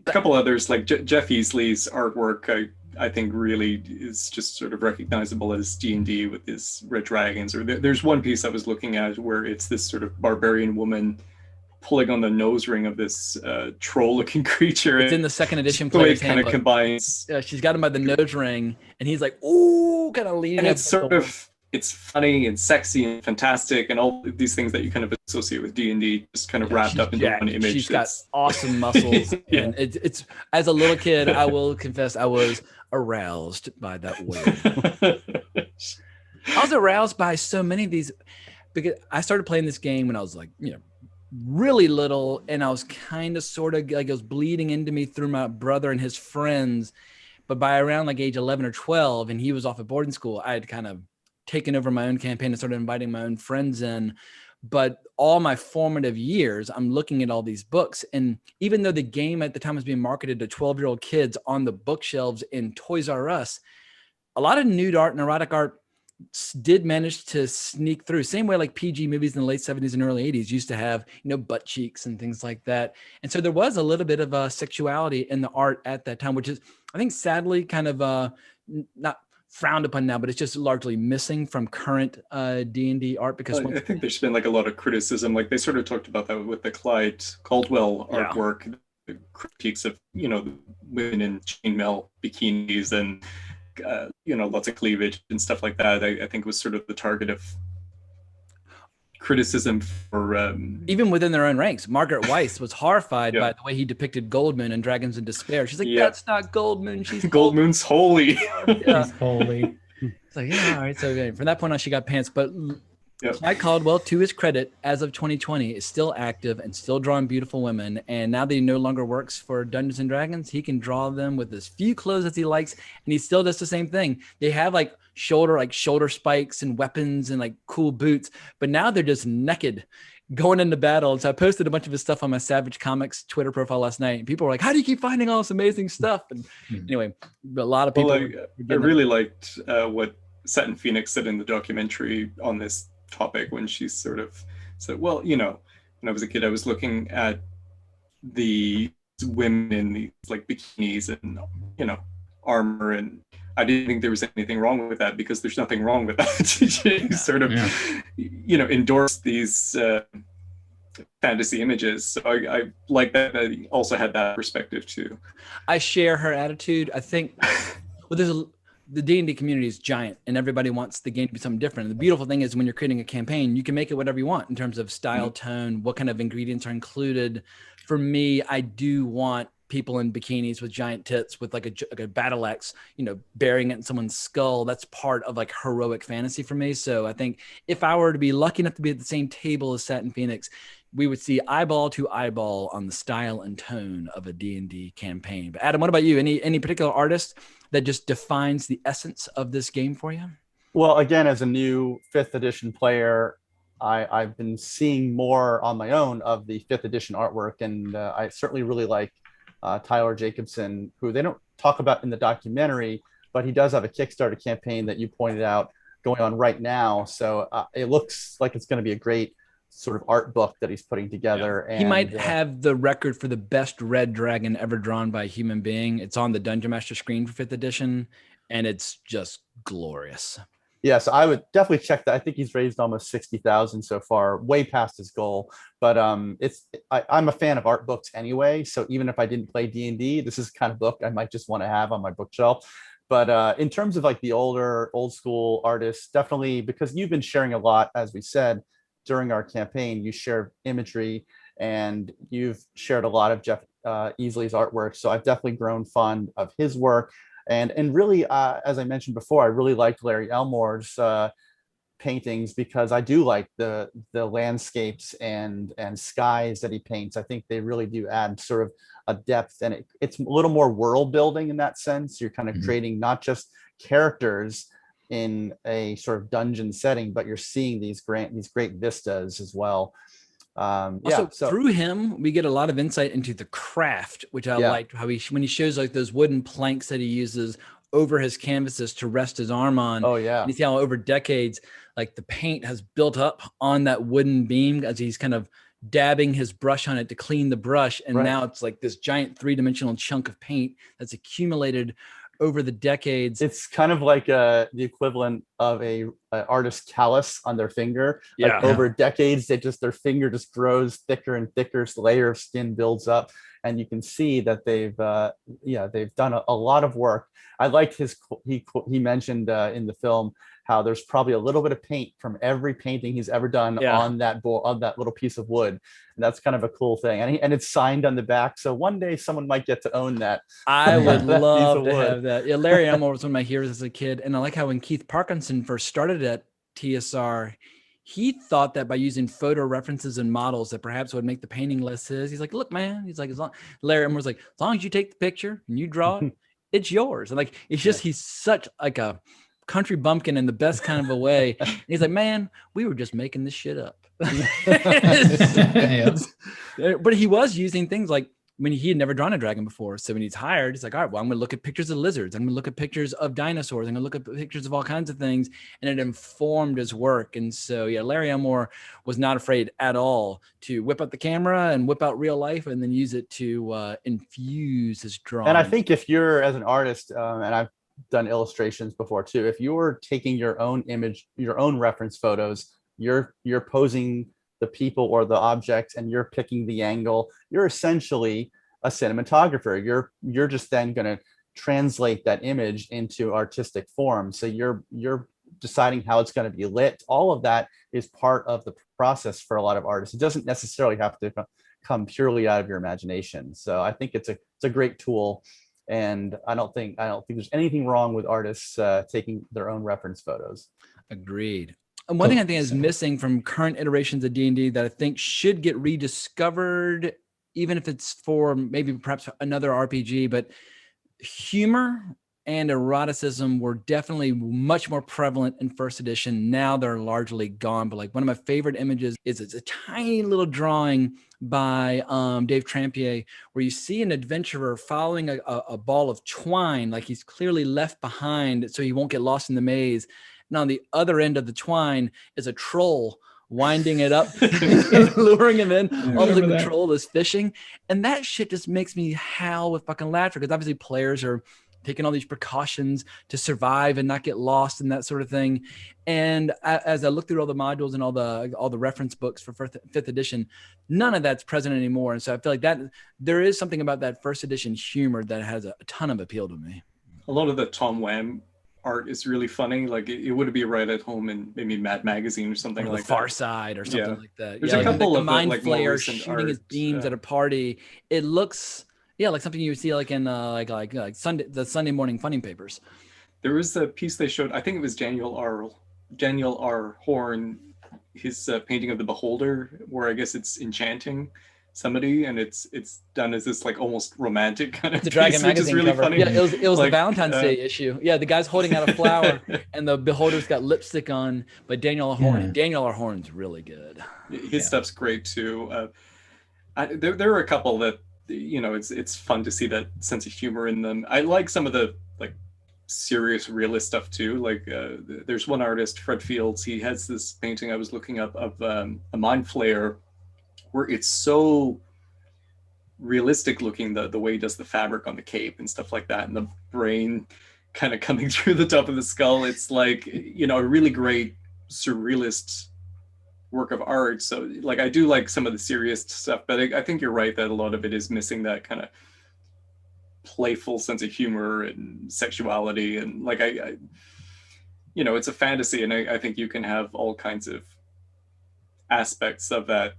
couple others, like Jeff Easley's artwork, I think really is just sort of recognizable as D&D with his red dragons. Or there's one piece I was looking at where it's this sort of barbarian woman pulling on the nose ring of this troll-looking creature. It's in the second edition. The way it kind of combines. Yeah, she's got him by the nose ring, and he's like, "Ooh," kind of leaning. And it's sort of, it's funny and sexy and fantastic, and all these things that you kind of associate with D&D, just kind of wrapped up into one image. She's got awesome muscles, and it's as a little kid, I will confess, I was aroused by that word. I was aroused by so many of these, because I started playing this game when I was like, really little, and I was kind of sort of like, it was bleeding into me through my brother and his friends. But by around like age 11 or 12, and he was off at boarding school, I had kind of taken over my own campaign and started inviting my own friends in. But all my formative years, I'm looking at all these books, and even though the game at the time was being marketed to 12-year-old kids on the bookshelves in Toys R Us, a lot of nude art and erotic art did manage to sneak through, same way like PG movies in the late 70s and early 80s used to have, butt cheeks and things like that. And so there was a little bit of sexuality in the art at that time, which is, I think, sadly kind of not frowned upon now, but it's just largely missing from current D&D art. Because I think there's been like a lot of criticism, like they sort of talked about that with the Clyde Caldwell artwork, the critiques of, women in chainmail bikinis and lots of cleavage and stuff like that. I think was sort of the target of criticism for even within their own ranks. Margaret Weiss was horrified Yeah. by the way he depicted Goldmoon and Dragons in Despair. She's like, Yeah. that's not Goldmoon. She's Goldmoon's holy. Yeah. He's holy. It's like, yeah, all right. So yeah, from that point on, she got pants. But Yep. Mike Caldwell, to his credit, as of 2020, is still active and still drawing beautiful women. And now that he no longer works for Dungeons and Dragons, he can draw them with as few clothes as he likes, and he still does the same thing. They have like shoulder spikes and weapons and like cool boots, but now they're just naked going into battle. And so I posted a bunch of his stuff on my Savage Comics Twitter profile last night, and people were like, "How do you keep finding all this amazing stuff?" And anyway, a lot of people. Well, I really liked what Satin Phoenix said in the documentary on this topic when she sort of said, well, you know, when I was a kid, I was looking at the women in these like bikinis and, you know, armor, and I didn't think there was anything wrong with that, because there's nothing wrong with that. She sort of, you know, endorsed these fantasy images. So I like that he also had that perspective too. I share her attitude. I think, well, the D&D community is giant, and everybody wants the game to be something different. And the beautiful thing is when you're creating a campaign, you can make it whatever you want in terms of style, tone, what kind of ingredients are included. For me, I do want people in bikinis with giant tits with like a battle axe, you know, burying it in someone's skull. That's part of like heroic fantasy for me. So I think if I were to be lucky enough to be at the same table as Satin Phoenix, we would see eyeball to eyeball on the style and tone of a D&D campaign. But Adam, what about you? Any particular artist that just defines the essence of this game for you? Well, again, as a new 5th edition player, I've been seeing more on my own of the 5th edition artwork, and I certainly really like Tyler Jacobson, who they don't talk about in the documentary, but he does have a Kickstarter campaign that you pointed out going on right now. So it looks like it's going to be a great sort of art book that he's putting together. Yeah. And he might have the record for the best red dragon ever drawn by a human being. It's on the Dungeon Master screen for 5th edition, and it's just glorious. Yes, I would definitely check that. I think he's raised almost 60,000 so far, way past his goal. But I'm a fan of art books anyway. So even if I didn't play D&D, this is the kind of book I might just want to have on my bookshelf. But in terms of like the old school artists, definitely, because you've been sharing a lot, as we said, during our campaign, you shared imagery and you've shared a lot of Jeff Easley's artwork. So I've definitely grown fond of his work. And really, as I mentioned before, I really liked Larry Elmore's paintings, because I do like the landscapes and skies that he paints. I think they really do add sort of a depth, and it's a little more world building in that sense. You're kind of creating not just characters in a sort of dungeon setting, but you're seeing these great vistas as well. So through him, we get a lot of insight into the craft, which I liked how when he shows like those wooden planks that he uses over his canvases to rest his arm on. Oh yeah. And you see how over decades, like the paint has built up on that wooden beam as he's kind of dabbing his brush on it to clean the brush. And now it's like this giant 3-dimensional chunk of paint that's accumulated over the decades. It's kind of like the equivalent of a artist's callus on their finger. Like over decades, their finger just grows thicker and thicker. So the layer of skin builds up, and you can see that they've done a lot of work. I liked he mentioned in the film how there's probably a little bit of paint from every painting he's ever done on that little piece of wood. And that's kind of a cool thing. And it's signed on the back. So one day someone might get to own that. I would love to have that. Yeah, Larry Elmore was one of my heroes as a kid. And I like how when Keith Parkinson first started at TSR, he thought that by using photo references and models that perhaps would make the painting less his. He's like, look, man, he's like, Larry Elmore was like, as long as you take the picture and you draw it, it's yours. And like, it's just, he's such like a country bumpkin in the best kind of a way. And he's like, man, we were just making this shit up. But he was using things like, when he had never drawn a dragon before. So when he's hired, he's like, all right, well, I'm going to look at pictures of lizards. I'm going to look at pictures of dinosaurs. I'm going to look at pictures of all kinds of things. And it informed his work. And so, yeah, Larry Elmore was not afraid at all to whip out the camera and whip out real life and then use it to infuse his drawing. And I think if you're, as an artist, and I've done illustrations before too, if you're taking your own image, your own reference photos, you're posing the people or the objects, and you're picking the angle, you're essentially a cinematographer. You're just then going to translate that image into artistic form. So you're deciding how it's going to be lit. All of that is part of the process for a lot of artists. It doesn't necessarily have to come purely out of your imagination. So I think it's a great tool, and I don't think there's anything wrong with artists taking their own reference photos. Agreed. And one thing I think is missing from current iterations of D&D that I think should get rediscovered, even if it's for maybe perhaps another RPG, but humor and eroticism were definitely much more prevalent in first edition. Now they're largely gone. But like one of my favorite images is it's a tiny little drawing by Dave Trampier, where you see an adventurer following a ball of twine, like he's clearly left behind so he won't get lost in the maze. And on the other end of the twine is a troll winding it up, luring him in. Almost like the troll is fishing. And that shit just makes me howl with fucking laughter, because obviously players are taking all these precautions to survive and not get lost and that sort of thing. And as I look through all the modules and all the reference books for fifth edition, none of that's present anymore. And so I feel like that there is something about that first edition humor that has a ton of appeal to me. A lot of the Tom Wham art is really funny. Like it would be right at home in maybe Mad Magazine or something, or like Far Side or something like that. There's a couple of mind like flayer shooting his beams at a party. It looks like something you would see like in like the Sunday morning funny papers. There was a piece they showed, I think it was Daniel R. Horn, his painting of the Beholder, where I guess it's enchanting somebody, and it's done as this like almost romantic kind of the Dragon piece, magazine really cover. Funny. Yeah, it was like, the Valentine's Day issue. Yeah, the guy's holding out a flower and the Beholder's got lipstick on, but Daniel R. Horn. Daniel R. Horn's really good. His stuff's great too. There are a couple that, you know, it's fun to see that sense of humor in them. I like some of the like serious realist stuff too. Like there's one artist, Fred Fields, he has this painting I was looking up of a mind flayer, where it's so realistic looking, the way he does the fabric on the cape and stuff like that, and the brain kind of coming through the top of the skull. It's like, you know, a really great surrealist work of art. So like I do like some of the serious stuff, but I think you're right that a lot of it is missing that kind of playful sense of humor and sexuality, and like I you know, it's a fantasy, and I think you can have all kinds of aspects of that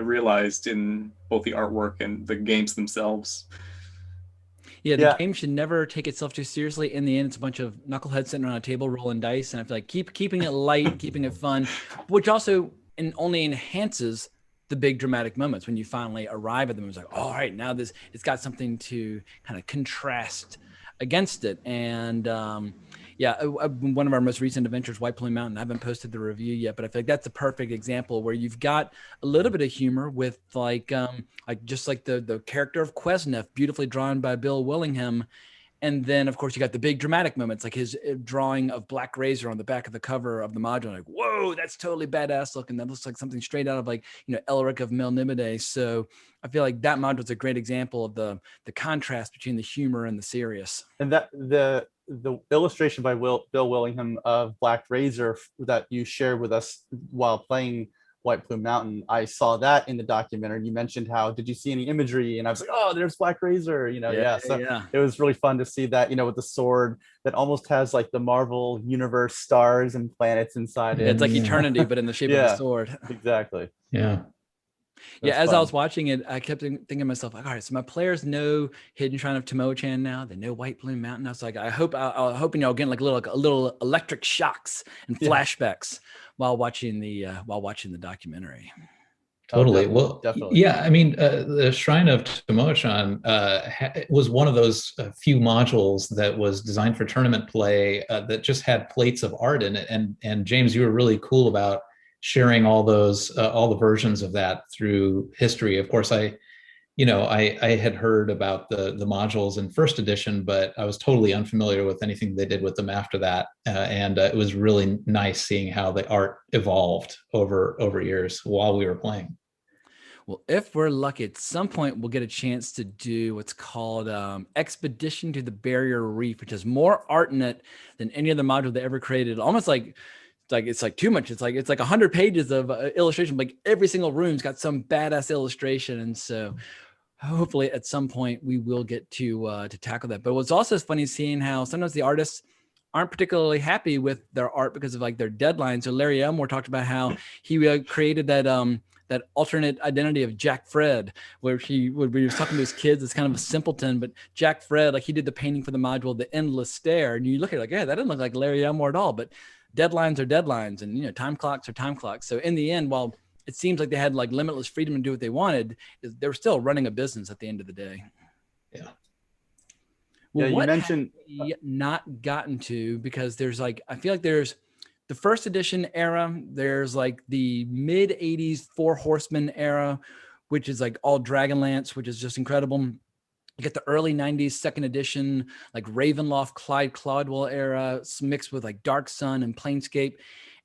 realized in both the artwork and the games themselves. Yeah, the game should never take itself too seriously. In the end, it's a bunch of knuckleheads sitting around a table rolling dice, and I feel like keeping it light, keeping it fun, which also only enhances the big dramatic moments when you finally arrive at them. It's like, all right, now it's got something to kind of contrast against it. And one of our most recent adventures, White Plume Mountain, I haven't posted the review yet, but I feel like that's a perfect example where you've got a little bit of humor with like just like the character of Quesnef, beautifully drawn by Bill Willingham. And then, of course, you got the big dramatic moments, like his drawing of Black Razor on the back of the cover of the module. Like, whoa, that's totally badass looking. That looks like something straight out of like, you know, Elric of Melniboné. So I feel like that module is a great example of the contrast between the humor and the serious. And that the illustration by Bill Willingham of Black Razor that you shared with us while playing White Plume Mountain, I saw that in the documentary. You mentioned how, did you see any imagery? And I was like, oh, there's Black Razor, you know. It was really fun to see that, you know, with the sword that almost has like the Marvel universe stars and planets inside it. It's like eternity, but in the shape of a sword. Exactly. As I was watching it, I kept thinking to myself, like, all right, so my players know Hidden Shrine of Tomo-chan now. They know White Plume Mountain. I was like, I'm hoping y'all getting like a little electric shocks and flashbacks while watching the documentary. Totally. Definitely. Yeah. I mean, the Shrine of Tomo-chan was one of those few modules that was designed for tournament play that just had plates of art in it. And James, you were really cool about sharing all the versions of that through history. Of course, I had heard about the modules in first edition, but I was totally unfamiliar with anything they did with them after that. And it was really nice seeing how the art evolved over years while we were playing. Well, if we're lucky, at some point we'll get a chance to do what's called Expedition to the Barrier Reef, which has more art in it than any other module they ever created. Almost like it's like too much. It's like 100 pages of illustration. Like every single room's got some badass illustration, and so hopefully at some point we will get to tackle that. But what's also funny is seeing how sometimes the artists aren't particularly happy with their art because of like their deadlines. So Larry Elmore talked about how he created that alternate identity of Jack Fred, where he was talking to his kids. It's kind of a simpleton, but Jack Fred, like he did the painting for the module, The Endless Stare. And you look at it like, yeah, that doesn't look like Larry Elmore at all, but deadlines are deadlines, and, you know, time clocks are time clocks. So in the end, while it seems like they had like limitless freedom to do what they wanted, they were still running a business at the end of the day. Yeah. Well, Yeah, you what mentioned have we not gotten to, because there's like, I feel like there's the first edition era, there's like the mid 80s Four Horsemen era, which is like all Dragonlance, which is just incredible. You get the early 90s second edition, like Ravenloft, Clyde Clodwell era, mixed with like Dark Sun and Planescape.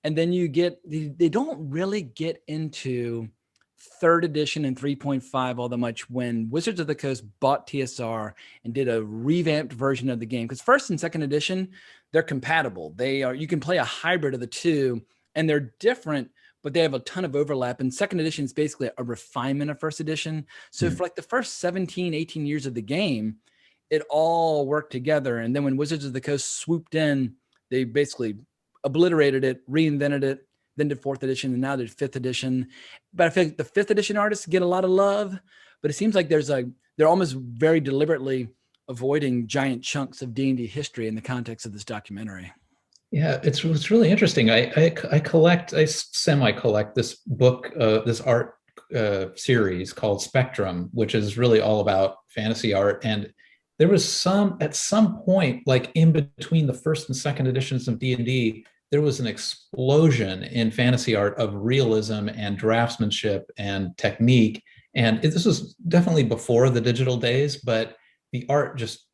And then you get, they don't really get into third edition and 3.5 all that much when Wizards of the Coast bought TSR and did a revamped version of the game. Because first and second edition, they're compatible. You can play a hybrid of the two, and they're different, but they have a ton of overlap. And second edition is basically a refinement of first edition. So for like the first 17, 18 years of the game, it all worked together. And then when Wizards of the Coast swooped in, they basically obliterated it, reinvented it, then did fourth edition, and now did fifth edition. But I feel like the fifth edition artists get a lot of love, but it seems like they're almost very deliberately avoiding giant chunks of D&D history in the context of this documentary. Yeah, it's really interesting. I semi-collect this book, this art series called Spectrum, which is really all about fantasy art. And there was at some point, like in between the first and second editions of D&D, there was an explosion in fantasy art of realism and draftsmanship and technique. And this was definitely before the digital days, but the art just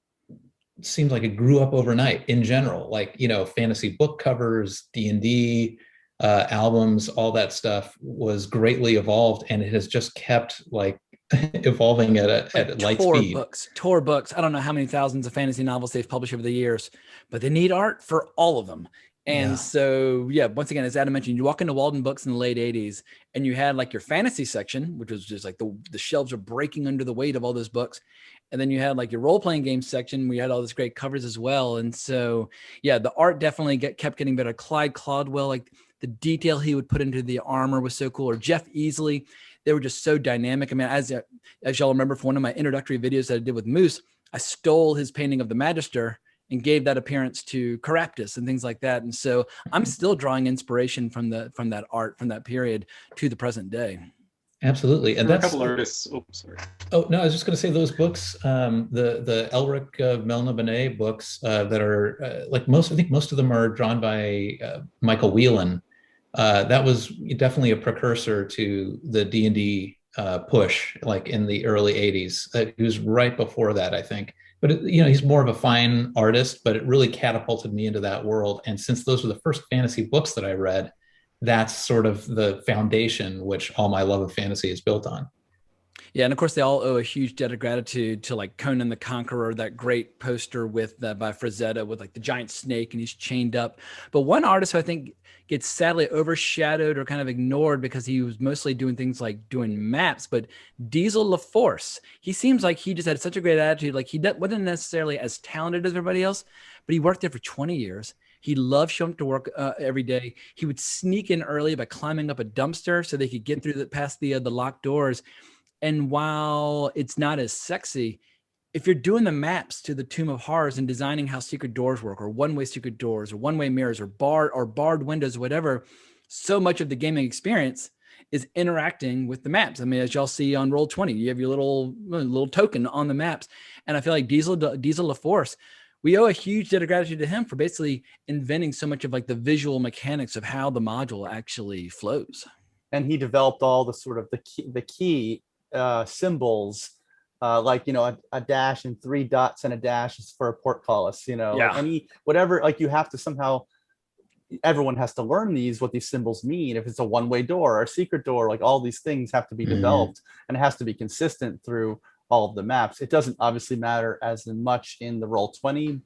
seemed like it grew up overnight in general. Like, you know, fantasy book covers, D&D albums, all that stuff was greatly evolved, and it has just kept like evolving at light speed. Tor books. I don't know how many thousands of fantasy novels they've published over the years, but they need art for all of them. And so, yeah, once again, as Adam mentioned, you walk into Walden Books in the late 80s and you had like your fantasy section, which was just like the shelves are breaking under the weight of all those books. And then you had like your role-playing game section. We had all this great covers as well. And so, yeah, the art definitely kept getting better. Clyde Clodwell, like the detail he would put into the armor was so cool. Or Jeff Easley, they were just so dynamic. I mean, as y'all remember from one of my introductory videos that I did with Moose, I stole his painting of the Magister and gave that appearance to Caraptus and things like that. And so I'm still drawing inspiration from that art from that period to the present day. Absolutely. And that's a couple artists. Oh, sorry. Oh, no, I was just going to say those books, the Elric Melna Benet books that are like I think most of them are drawn by Michael Whelan. That was definitely a precursor to the D&D push, like in the early 80s. He was right before that, I think. But, he's more of a fine artist, but it really catapulted me into that world. And since those were the first fantasy books that I read, that's sort of the foundation which all my love of fantasy is built on. Yeah, and of course they all owe a huge debt of gratitude to like Conan the Conqueror, that great poster with by Frazetta with like the giant snake and he's chained up. But one artist who I think gets sadly overshadowed or kind of ignored because he was mostly doing things like doing maps, but Diesel LaForce. He seems like he just had such a great attitude. Like he wasn't necessarily as talented as everybody else, but he worked there for 20 years. He loved showing up to work every day. He would sneak in early by climbing up a dumpster so they could get through past the locked doors. And while it's not as sexy, if you're doing the maps to the Tomb of Horrors and designing how secret doors work, or one-way secret doors, or one-way mirrors, or barred windows, whatever, so much of the gaming experience is interacting with the maps. I mean, as y'all see on Roll20, you have your little token on the maps. And I feel like Diesel LaForce, we owe a huge debt of gratitude to him for basically inventing so much of like the visual mechanics of how the module actually flows. And he developed all the sort of the key symbols, like a dash and 3 dots and a dash is for a portcullis. Like whatever, like you have to somehow, everyone has to learn what these symbols mean. If it's a one-way door or a secret door, like all these things have to be developed, and it has to be consistent through all of the maps. It doesn't obviously matter as much in the Roll20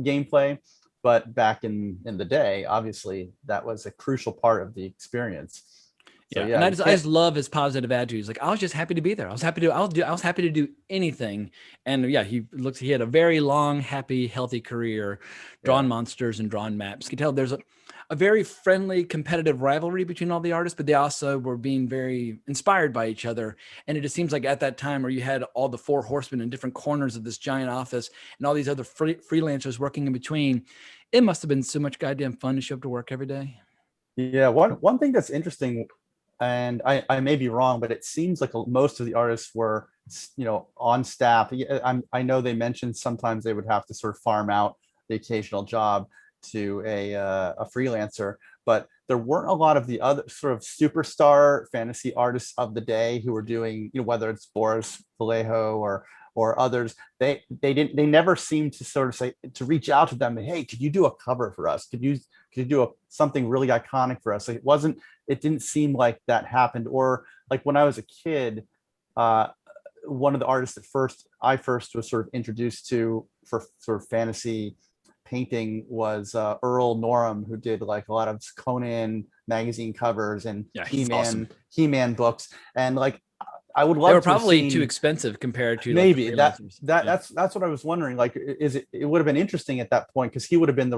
gameplay, but back in the day, obviously that was a crucial part of the experience. Yeah, and I just love his positive attitude. He's like, I was just happy to be there. I was happy to do anything. And yeah, he had a very long, happy, healthy career, drawing monsters and drawing maps. You can tell there's a very friendly, competitive rivalry between all the artists, but they also were being very inspired by each other. And it just seems like at that time where you had all the four horsemen in different corners of this giant office and all these other freelancers working in between, it must have been so much goddamn fun to show up to work every day. Yeah, one thing that's interesting, and I may be wrong, but it seems like most of the artists were, on staff. I know they mentioned sometimes they would have to sort of farm out the occasional job to a freelancer, but there weren't a lot of the other sort of superstar fantasy artists of the day who were doing, whether it's Boris Vallejo or others. They never seemed to sort of say, to reach out to them, hey, could you do a cover for us? Could you do something really iconic for us? It didn't seem like that happened. Or like when I was a kid, one of the artists that I first was sort of introduced to for sort of fantasy painting was Earl Norham, who did like a lot of Conan magazine covers and He-Man books. And like, I would love they were probably too expensive compared to maybe like that's what I was wondering. Like, it would have been interesting at that point, because he would have been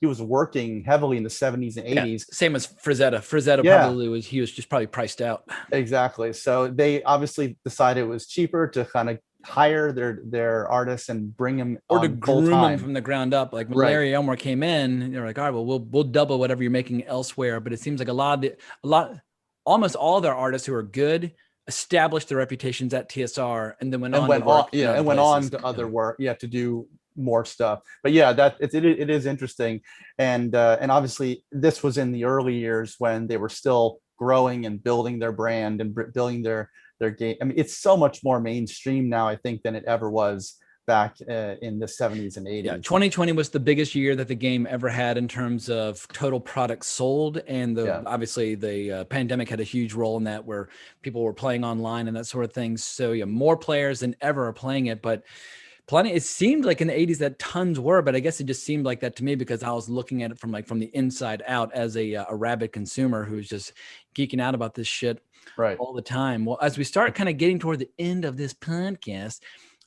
he was working heavily in the 70s and 80s. Same as Frazetta. Probably was just probably priced out. Exactly. So they obviously decided it was cheaper to kind of hire their artists and bring them or to groom them from the ground up. Like when Larry Elmore came in, they're like, all right, well, we'll double whatever you're making elsewhere. But it seems like almost all their artists who are good established their reputations at TSR and then went on to other work, to do more stuff. But yeah, it is interesting, and obviously this was in the early years when they were still growing and building their brand and building their game. I mean, it's so much more mainstream now, I think, than it ever was back in the 70s and 80s. 2020 was the biggest year that the game ever had in terms of total products sold, and obviously the pandemic had a huge role in that, where people were playing online and that sort of thing. So more players than ever are playing it, but it seemed like in the 80s that tons were, but I guess it just seemed like that to me because I was looking at it from the inside out as a rabid consumer who's just geeking out about this shit all the time. Well, as we start kind of getting toward the end of this podcast,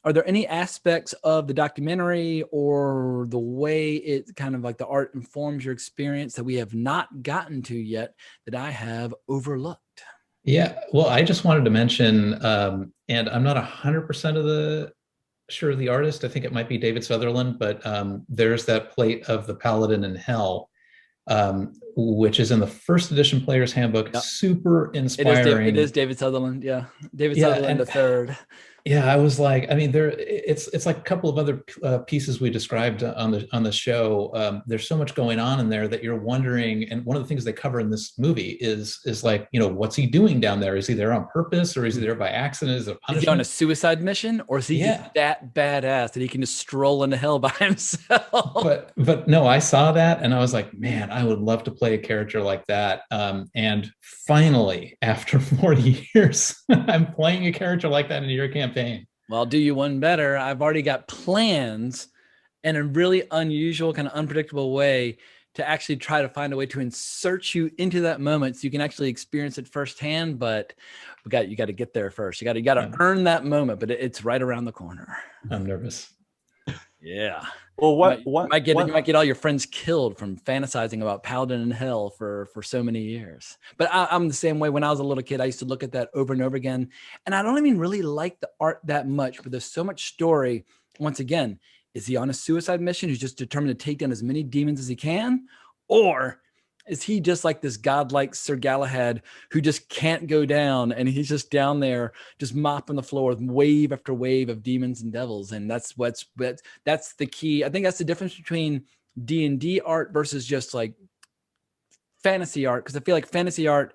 are there any aspects of the documentary or the way it kind of like the art informs your experience that we have not gotten to yet that I have overlooked? Yeah, well, I just wanted to mention, and I'm not 100% sure of the artist. I think it might be David Sutherland, but there's that plate of the Paladin in Hell, which is in the first edition Player's Handbook. Yep. Super inspiring. It is David Sutherland. Yeah. David Sutherland III. Yeah, I was like, I mean, it's like a couple of other pieces we described on the show. There's so much going on in there that you're wondering. And one of the things they cover in this movie is like, what's he doing down there? Is he there on purpose, or is he there by accident? Is it punishment? Is he on a suicide mission, or is he just that badass that he can just stroll into hell by himself? But no, I saw that and I was like, man, I would love to play a character like that. And finally, after 40 years, I'm playing a character like that in your campaign. Well, I'll do you one better. I've already got plans in a really unusual, kind of unpredictable way to actually try to find a way to insert you into that moment so you can actually experience it firsthand. But you got to get there first. You got to earn that moment, but it's right around the corner. I'm nervous. Yeah. Well, you might get all your friends killed from fantasizing about Paladin in Hell for so many years. But I'm the same way. When I was a little kid, I used to look at that over and over again. And I don't even really like the art that much, but there's so much story. Once again, is he on a suicide mission who's just determined to take down as many demons as he can? Or is he just like this godlike Sir Galahad who just can't go down, and he's just down there just mopping the floor with wave after wave of demons and devils? And that's the key. I think that's the difference between D&D art versus just like fantasy art, because I feel like fantasy art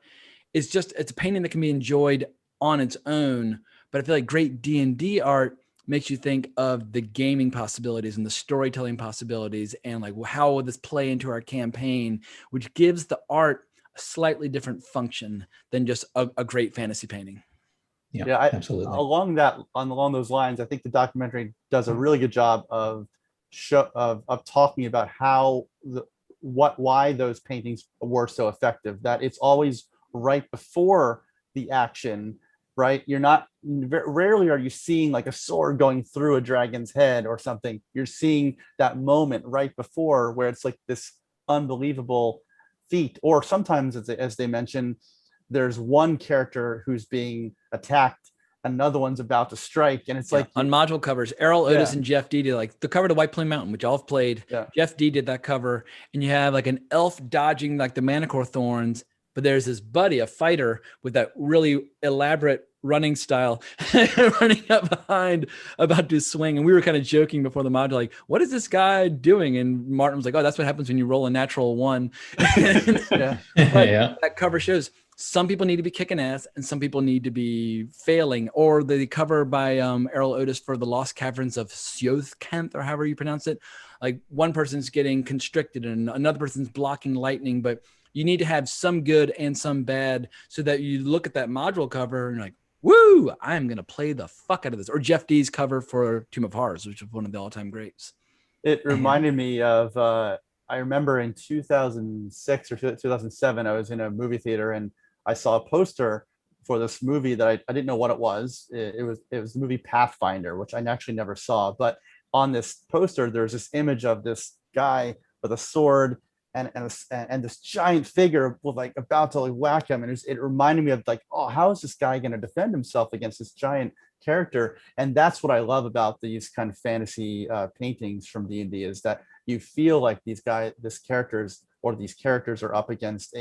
is it's a painting that can be enjoyed on its own, but I feel like great D&D art makes you think of the gaming possibilities and the storytelling possibilities, and like, how will this play into our campaign, which gives the art a slightly different function than just a great fantasy painting. Yeah, absolutely. Along those lines, I think the documentary does a really good job of talking about why those paintings were so effective. That it's always right before the action, right? You're not, rarely are you seeing like a sword going through a dragon's head or something. You're seeing that moment right before where it's like this unbelievable feat. Or sometimes, as they mention, there's one character who's being attacked, another one's about to strike, and it's like on module covers, Errol Otis Yeah. and Jeff D did like the cover to White Plain Mountain, which y'all have played. Yeah. Jeff D did that cover, and you have like an elf dodging like the Manticore thorns, but there's this buddy, a fighter with that really elaborate running style, running up behind, about to swing. And we were kind of joking before the module, like, what is this guy doing? And Martin was like, oh, that's what happens when you roll a natural one. Yeah. Yeah. That cover shows some people need to be kicking ass and some people need to be failing. Or the cover by Errol Otis for the Lost Caverns of Sjothkanth, or however you pronounce it. Like one person's getting constricted and another person's blocking lightning, but you need to have some good and some bad so that you look at that module cover and you're like, woo, I'm going to play the fuck out of this. Or Jeff D's cover for Tomb of Horrors, which is one of the all-time greats. It reminded me of, I remember in 2006 or 2007, I was in a movie theater and I saw a poster for this movie that I didn't know what it was. It was the movie Pathfinder, which I actually never saw. But on this poster, there's this image of this guy with a sword and this giant figure with like about to like whack him. And it reminded me of like, oh, how is this guy going to defend himself against this giant character? And that's what I love about these kind of fantasy paintings from D&D, is that you feel like these characters are up against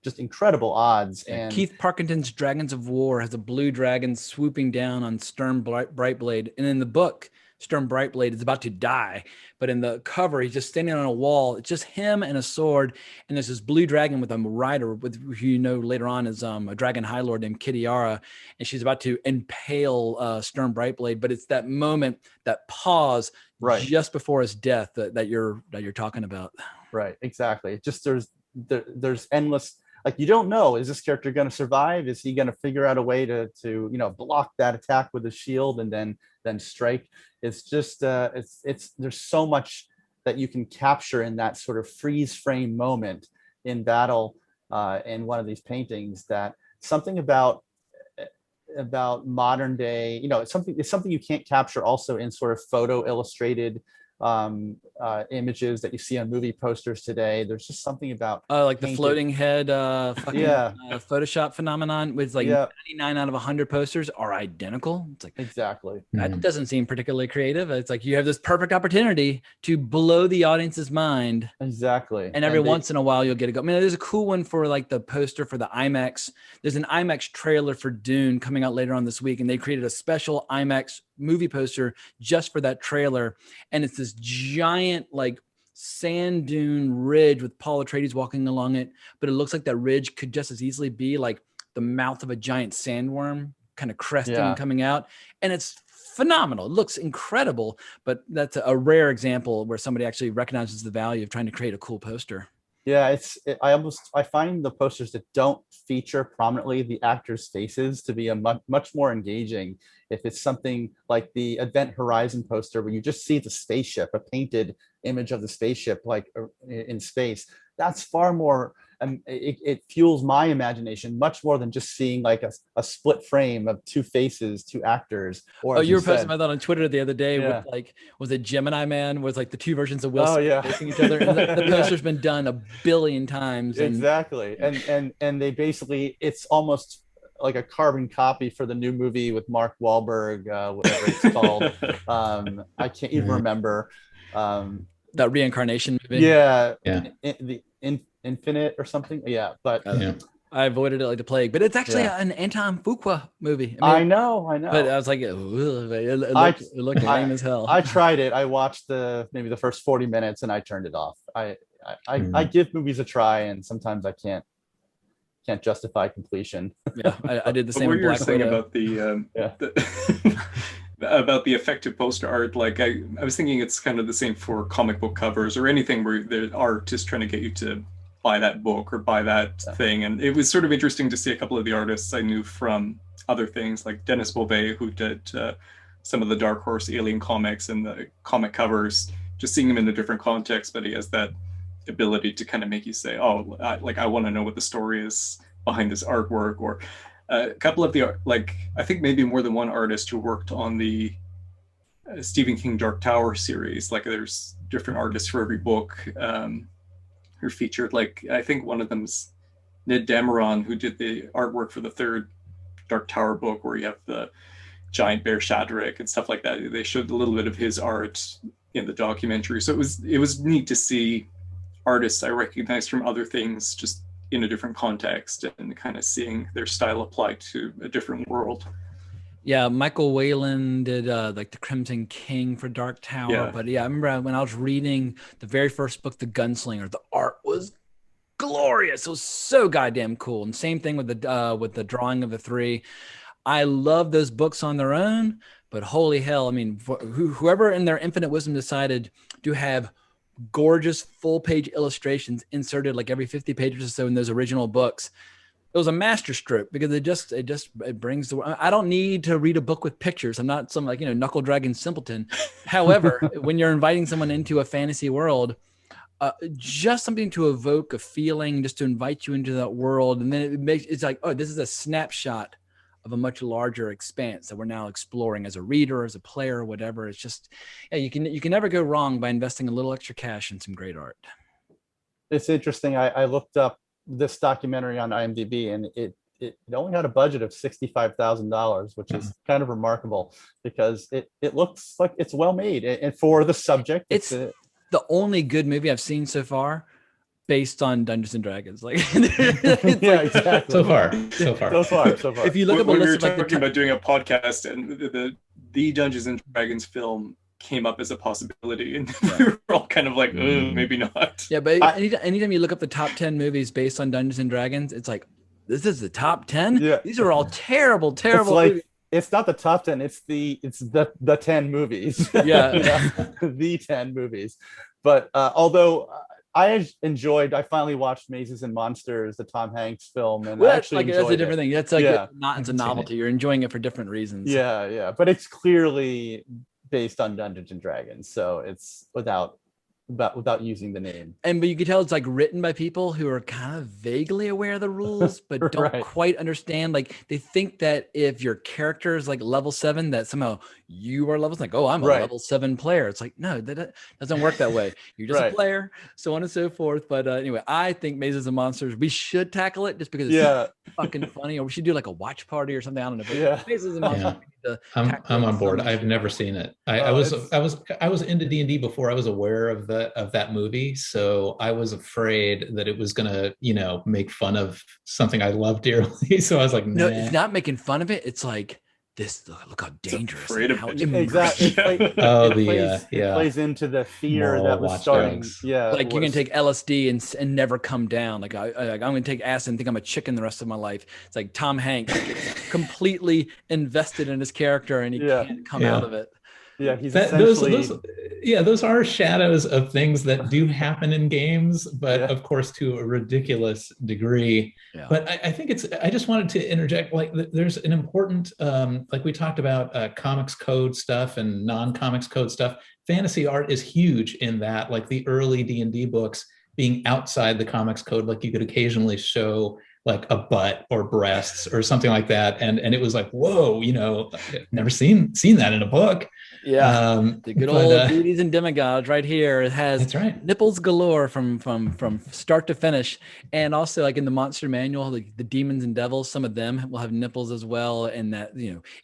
just incredible odds. And Keith Parkinton's Dragons of War has a blue dragon swooping down on Sturm Brightblade. And in the book, Sturm Brightblade is about to die, but in the cover, he's just standing on a wall. It's just him and a sword, and there's this blue dragon with a rider, with who you know later on is a dragon high lord named Kitiara, and she's about to impale Sturm Brightblade. But it's that moment, that pause, right just before his death that you're talking about. Right, exactly. Just there's endless. Like, you don't know, is this character going to survive? Is he going to figure out a way to block that attack with his shield and then strike? It's just it's there's so much that you can capture in that sort of freeze frame moment in battle in one of these paintings. That something about modern day, it's something you can't capture also in sort of photo illustrated images that you see on movie posters today. There's just something about like the floating head Photoshop phenomenon with like 99 out of 100 posters are identical. It's like, exactly, that doesn't seem particularly creative. It's like you have this perfect opportunity to blow the audience's mind. Exactly. And every once in a while you'll get a go. I mean, there's a cool one for like the poster for the IMAX. There's an IMAX trailer for Dune coming out later on this week, and they created a special IMAX movie poster just for that trailer. And it's this giant like sand dune ridge with Paul Atreides walking along it, but it looks like that ridge could just as easily be like the mouth of a giant sandworm kind of cresting and coming out. And it's phenomenal. It looks incredible, but that's a rare example where somebody actually recognizes the value of trying to create a cool poster. Yeah, I find the posters that don't feature prominently the actors' faces to be much more engaging. If it's something like the Event Horizon poster where you just see the spaceship, a painted image of the spaceship like in space, that's far more, it fuels my imagination much more than just seeing like a split frame of two faces, two actors. Or you were posting about that on Twitter the other day with like, was it Gemini Man? Was like the two versions of Will Smith facing each other. And the poster's been done a billion times. Exactly. And they basically, it's almost like a carbon copy for the new movie with Mark Wahlberg, whatever it's called. I can't even remember. That reincarnation movie. The Infinite or something. Yeah, but I avoided it like the plague. But it's actually an Anton Fuqua movie. I know. But I was like, it looked lame as hell. I tried it. I watched maybe the first 40 minutes and I turned it off. I give movies a try, and sometimes I can't justify completion. I did the same. What you were saying about about the effective poster art, like I was thinking it's kind of the same for comic book covers or anything where the art is trying to get you to buy that book or buy that thing. And it was sort of interesting to see a couple of the artists I knew from other things, like Dennis Beauvais, who did some of the Dark Horse Alien comics and the comic covers, just seeing him in a different context, but he has that ability to kind of make you say, oh, I want to know what the story is behind this artwork, or a couple of the I think maybe more than one artist who worked on the Stephen King Dark Tower series. Like there's different artists for every book who are featured. Like I think one of them's Ned Dameron, who did the artwork for the third Dark Tower book, where you have the giant bear Shadrach and stuff like that. They showed a little bit of his art in the documentary, so it was neat to see artists I recognized from other things just in a different context and kind of seeing their style applied to a different world. Yeah, Michael Whalen did like the Crimson King for Dark Tower. Yeah. But yeah, I remember when I was reading the very first book, The Gunslinger, the art was glorious. It was so goddamn cool. And same thing with the drawing of the three. I love those books on their own, but holy hell, I mean, whoever in their infinite wisdom decided to have gorgeous full-page illustrations inserted like every 50 pages or so in those original books, it was a masterstroke, because it brings the. I don't need to read a book with pictures. I'm not some knuckle dragging simpleton. However, when you're inviting someone into a fantasy world, just something to evoke a feeling, just to invite you into that world, and then it's like, oh, this is a snapshot of a much larger expanse that we're now exploring as a reader, as a player, whatever. It's just, yeah, you can never go wrong by investing a little extra cash in some great art. It's interesting. I looked up this documentary on IMDb, and it only had a budget of $65,000, which is kind of remarkable, because it looks like it's well made, and for the subject, it's the only good movie I've seen so far based on Dungeons and Dragons. Like, yeah, exactly. So far. If you look up a when we were list of talking about doing a podcast, and the Dungeons and Dragons film came up as a possibility, and we were all kind of like, oh, maybe not. Yeah, but anytime you look up the top 10 movies based on Dungeons and Dragons, it's like, this is the top 10? Yeah. These are all terrible movies. It's not the top 10, it's the 10 movies. Yeah. The 10 movies. But although I finally watched Mazes and Monsters, the Tom Hanks film, and well, actually that's a different thing. That's like it's a novelty. You're enjoying it for different reasons. Yeah. But it's clearly based on Dungeons and Dragons, so it's without using the name. But you can tell it's like written by people who are kind of vaguely aware of the rules, but don't quite understand. Like, they think that if your character is like level 7, that somehow you are level, like, oh, I'm a level 7 player. It's like, no, that doesn't work that way. You're just a player, so on and so forth. But anyway, I think Mazes and Monsters, we should tackle it just because it's fucking funny, or we should do like a watch party or something. I don't know. But Mazes and Monsters. I'm on board. I've never seen it. I was into D&D before I was aware of that movie, so I was afraid that it was gonna make fun of something I love dearly. So I was like, nah. No, it's not making fun of it. It's like, this, look how dangerous. Exactly. It plays into the fear that was starting. Yeah, like you're gonna take LSD and never come down. Like I'm gonna take acid and think I'm a chicken the rest of my life. It's like Tom Hanks gets completely invested in his character, and he can't come out of it. Yeah, he's essentially... those are shadows of things that do happen in games, but of course to a ridiculous degree. Yeah. But I think I just wanted to interject, like, there's an important, like we talked about comics code stuff and non-comics code stuff. Fantasy art is huge in that, like the early D&D books being outside the comics code, like you could occasionally show like a butt or breasts or something like that. And it was like, whoa, I've never seen that in a book. Yeah, the good old Deities and Demigods right here. It has nipples galore from start to finish, and also like in the monster manual, the demons and devils, some of them will have nipples as well. And that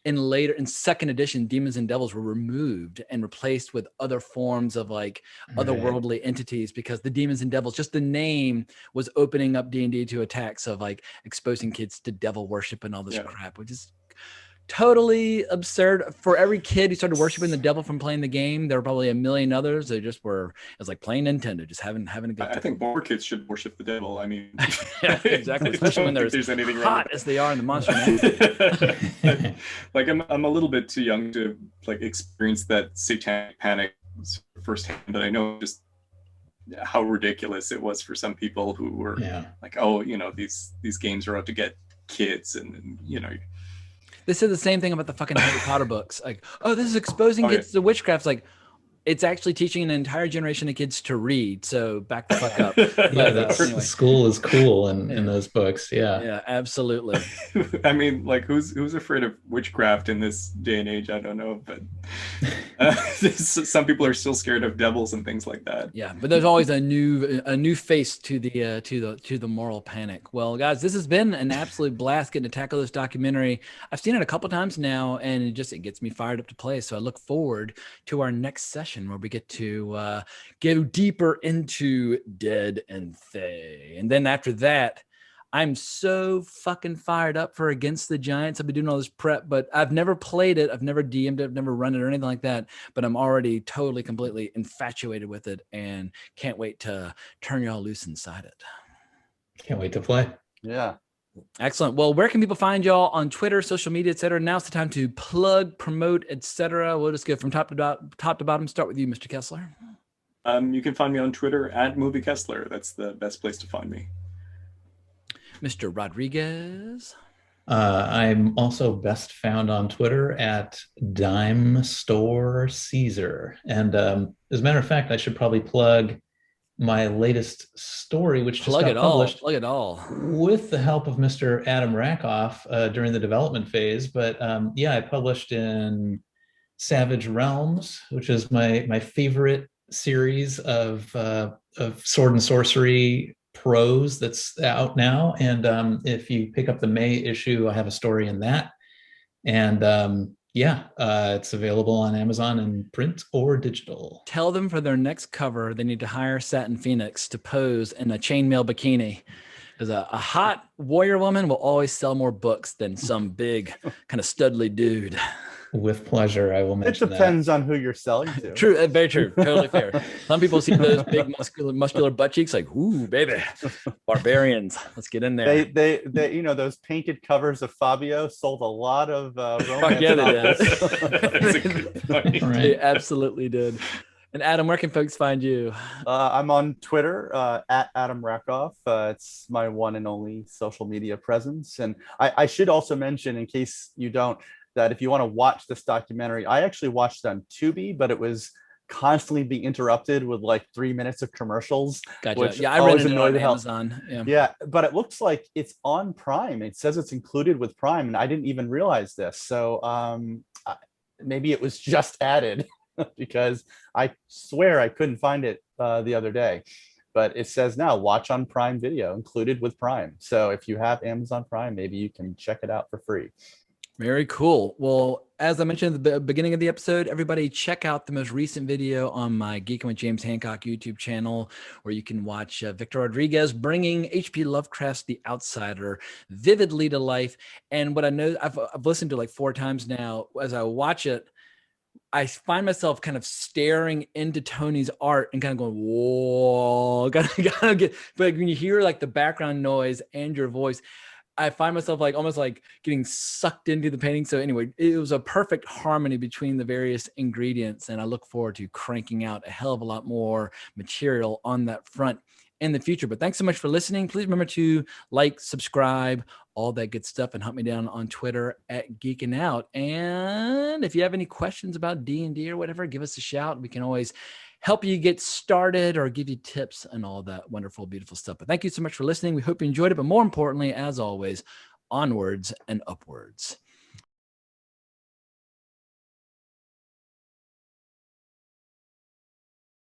in second edition, demons and devils were removed and replaced with other forms of like otherworldly entities, because the demons and devils, just the name was opening up D&D to attacks of like exposing kids to devil worship and all this crap, which is totally absurd. For every kid who started worshiping the devil from playing the game, there were probably a million others that just were, it was like playing Nintendo, just having a good time. I think more kids should worship the devil. I mean, yeah, exactly. Especially when there's anything hot as they are in the monster manual. Like I'm a little bit too young to like experience that satanic panic firsthand, but I know just how ridiculous it was for some people who were like, oh, these games are out to get kids, and They said the same thing about the fucking Harry Potter books. Like, oh, this is exposing kids to witchcraft. It's like, it's actually teaching an entire generation of kids to read. So back the fuck up. Yeah, But, anyway. school is cool in those books. Yeah. Yeah, absolutely. I mean, like, who's afraid of witchcraft in this day and age? I don't know, but some people are still scared of devils and things like that. Yeah, but there's always a new face to the moral panic. Well, guys, this has been an absolute blast getting to tackle this documentary. I've seen it a couple times now, and it gets me fired up to play. So I look forward to our next session where we get to go deeper into Dead and Fae, and then after that, I'm so fucking fired up for Against the Giants. I've been doing all this prep, but I've never played it. I've never DM'd it. I've never run it or anything like that. But I'm already totally, completely infatuated with it and can't wait to turn y'all loose inside it. Can't wait to play. Yeah. Excellent. Well, where can people find y'all on Twitter, social media, et cetera? Now's the time to plug, promote, et cetera. We'll just go from top to bottom. Start with you, Mr. Kessler. You can find me on Twitter at Movie Kessler. That's the best place to find me. Mr. Rodriguez. I'm also best found on Twitter at Dime Store Caesar. And as a matter of fact, I should probably plug my latest story, which just got published. Plug it all. With the help of Mr. Adam Rakoff during the development phase. But yeah, I published in Savage Realms, which is my favorite series of sword and sorcery prose that's out now. And if you pick up the May issue, I have a story in that. And yeah, it's available on Amazon in print or digital. Tell them for their next cover, they need to hire Satin Phoenix to pose in a chainmail bikini. Because a hot warrior woman will always sell more books than some big kind of studly dude. With pleasure, I will mention that. It depends on who you're selling to. True, very true, totally fair. Some people see those big muscular butt cheeks, like, ooh, baby, barbarians. Let's get in there. They those painted covers of Fabio sold a lot of romance. Yeah, they did. That's a good point. Right. They absolutely did. And Adam, where can folks find you? I'm on Twitter at Adam Rakoff. It's my one and only social media presence. And I should also mention, in case you don't, that if you want to watch this documentary, I actually watched it on Tubi, but it was constantly being interrupted with like 3 minutes of commercials. Gotcha. Which Yeah, I rented it on the hell. Amazon. Yeah, but it looks like it's on Prime. It says it's included with Prime, and I didn't even realize this. So maybe it was just added because I swear I couldn't find it the other day. But it says now, watch on Prime Video, included with Prime. So if you have Amazon Prime, maybe you can check it out for free. Very cool. Well, as I mentioned at the beginning of the episode, everybody check out the most recent video on my Geeking with James Hancock YouTube channel, where you can watch Victor Rodriguez bringing H.P. Lovecraft's The Outsider vividly to life. And what I know, I've listened to like 4 times now. As I watch it, I find myself kind of staring into Tony's art and kind of going, whoa, gotta get, but when you hear like the background noise and your voice, I find myself like almost like getting sucked into the painting. So anyway, it was a perfect harmony between the various ingredients. And I look forward to cranking out a hell of a lot more material on that front in the future. But thanks so much for listening. Please remember to like, subscribe, all that good stuff, and hunt me down on Twitter at Geeking Out. And if you have any questions about D&D or whatever, give us a shout. We can always help you get started or give you tips and all that wonderful, beautiful stuff. But thank you so much for listening. We hope you enjoyed it. But more importantly, as always, onwards and upwards.